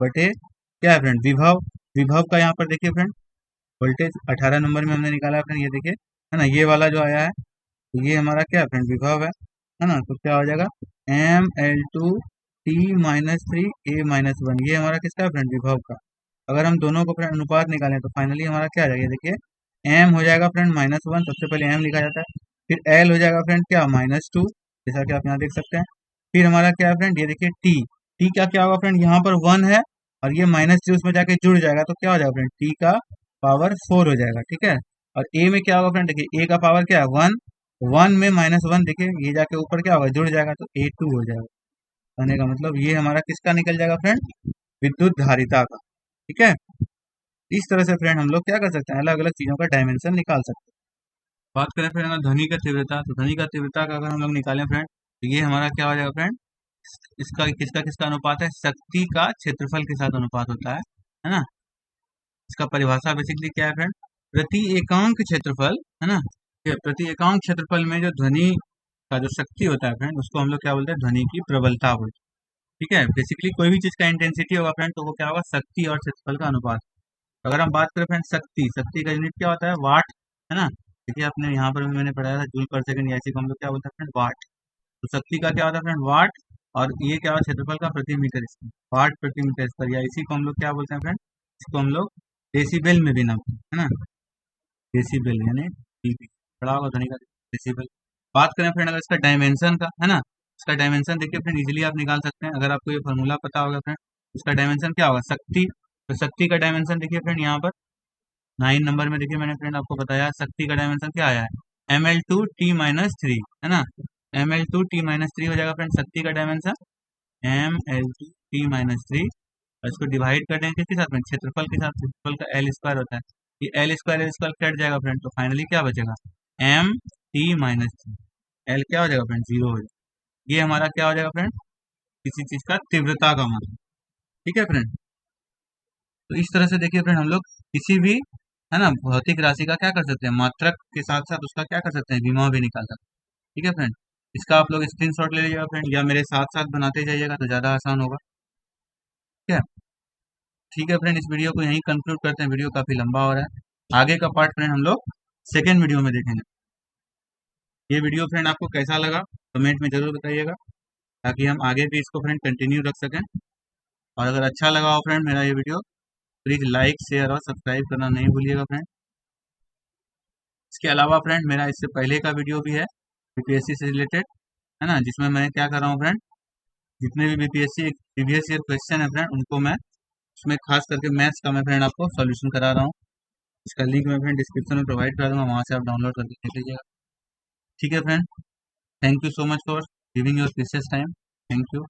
बटे क्या है फ्रेंड? विभव। विभव का यहाँ पर देखिए फ्रेंड वोल्टेज 18 नंबर में हमने निकाला है फ्रेंड, ये देखिए, है ना, ये वाला जो आया है, तो ये हमारा क्या है फ्रेंड? विभव है ना। तो क्या हो जाएगा? M L two T minus three A minus one. ये हमारा किसका है फ्रेंड? विभव का। अगर हम दोनों को फ्रेंड अनुपात निकालें तो फाइनली हमारा क्या आ जाएगा? ये देखिए एम हो जाएगा फ्रेंड माइनस वन, सबसे पहले एम लिखा जाता है। फिर एल हो जाएगा फ्रेंड क्या? माइनस टू, जैसा कि आप यहाँ देख सकते हैं। फिर हमारा क्या है फ्रेंड? ये देखिए टी। टी का क्या होगा फ्रेंड? यहाँ पर वन है और ये माइनस थ्री उसमें जाके जुड़ जाएगा, तो क्या हो जाएगा फ्रेंड? टी का पावर फोर हो जाएगा। ठीक है, और ए में क्या होगा फ्रेंड? देखिए ए का पावर क्या है? वन। वन में माइनस वन देखिए ये जाके ऊपर क्या होगा? जुड़ जाएगा, तो ए टू हो जाएगा। कहने का मतलब ये हमारा किसका निकल जाएगा फ्रेंड, विद्युत धारिता का। ठीक है, इस तरह से फ्रेंड हम लोग क्या कर सकते हैं, अलग अलग चीजों का डायमेंशन निकाल सकते हैं। बात करें फिर अगर ध्वनि का तीव्रता, तो ध्वनि का तीव्रता का अगर हम लोग निकालें फ्रेंड, तो ये हमारा क्या हो जाएगा फ्रेंड, इसका किसका किसका अनुपात है, शक्ति का क्षेत्रफल के साथ अनुपात होता है ना। इसका परिभाषा बेसिकली क्या है फ्रेंड, प्रति एकांक क्षेत्रफल, है ना, ये प्रति एकांक क्षेत्रफल में जो ध्वनि का जो शक्ति होता है फ्रेंड, उसको हम लोग क्या बोलते हैं, ध्वनि की प्रबलता बोलते हैं। ठीक है, बेसिकली कोई भी चीज का इंटेंसिटी होगा फ्रेंड, तो वो क्या होगा, शक्ति और क्षेत्रफल का अनुपात। अगर हम बात करें फ्रेंड शक्ति, शक्ति का यूनिट क्या होता है, वाट, है ना। देखिए आपने यहाँ पर भी मैंने पढ़ाया था जूल पर सेकंड, ऐसे को हम लोग क्या बोलते हैं फ्रेंड, वाट। तो शक्ति का क्या होता है फ्रेंड, वाट, और ये क्या होता है, क्षेत्रफल का प्रति मीटर स्क्वायर, वाट प्रति मीटर स्क्वायर, या इसी को हम लोग क्या बोलते हैं फ्रेंड, इसको हम लोग डेसिबल में भी नापते हैं, है ना, डेसिबल यानी dB, बड़ा होगा ध्वनि का डेसिबल। बात करें फ्रेंड अगर इसका डायमेंशन का, है ना, इसका डायमेंशन देखिए फ्रेंड इजीली आप निकाल सकते हैं, अगर आपको ये फॉर्मूला पता होगा फ्रेंड। इसका डायमेंशन क्या होगा, शक्ति, तो शक्ति का डायमेंशन देखिए फ्रेंड यहाँ पर 9 नंबर में देखिए मैंने फ्रेंड आपको बताया शक्ति का डायमेंशन क्या आया है, ml2t-3, है ना, ml2t-3 हो जाएगा फ्रेंड शक्ति का डायमेंशन, ml2t-3, और इसको डिवाइड कर देंगे किसके साथ में, क्षेत्रफल के साथ, क्षेत्रफल का एल स्क्वायर होता है, ये एल स्क्वायर कट जाएगा फ्रेंड, तो फाइनली क्या बचेगा, m t-3, एल क्या हो जाएगा फ्रेंड, 0 हो जाएगा। ये हमारा क्या हो जाएगा फ्रेंड, किसी चीज का तीव्रता का मान। ठीक है फ्रेंड, तो इस तरह से देखिए फ्रेंड हम लोग किसी भी, है ना, भौतिक राशि का क्या कर सकते हैं, मात्रक के साथ साथ उसका क्या कर सकते हैं, विभव भी निकाल सकते हैं। ठीक है फ्रेंड, इसका आप लोग स्क्रीनशॉट ले लीजिएगा फ्रेंड, या मेरे साथ साथ बनाते जाइएगा तो ज़्यादा आसान होगा। ठीक है, ठीक है फ्रेंड, इस वीडियो को यहीं कंक्लूड करते हैं, वीडियो काफ़ी लंबा हो रहा है। आगे का पार्ट फ्रेंड हम लोग सेकेंड वीडियो में देखेंगे। ये वीडियो फ्रेंड आपको कैसा लगा कमेंट में ज़रूर बताइएगा, ताकि हम आगे भी इसको फ्रेंड कंटिन्यू रख सकें। और अगर अच्छा लगा हो फ्रेंड मेरा ये वीडियो, प्लीज़ लाइक शेयर और सब्सक्राइब करना नहीं भूलिएगा फ्रेंड। इसके अलावा फ्रेंड मेरा इससे पहले का वीडियो भी है बीपीएससी से रिलेटेड, है ना, जिसमें मैं क्या कर रहा हूँ फ्रेंड, जितने भी बीपीएससी प्रीवियस ईयर क्वेश्चन है फ्रेंड, उनको मैं उसमें खास करके मैथ्स का मैं फ्रेंड आपको सॉल्यूशन करा रहा हूँ। इसका लिंक मैं फ्रेंड डिस्क्रिप्शन में प्रोवाइड करा दूंगा, वहाँ से आप डाउनलोड करके देख लीजिएगा। ठीक है friend, thank you so much for giving your precious time, thank you.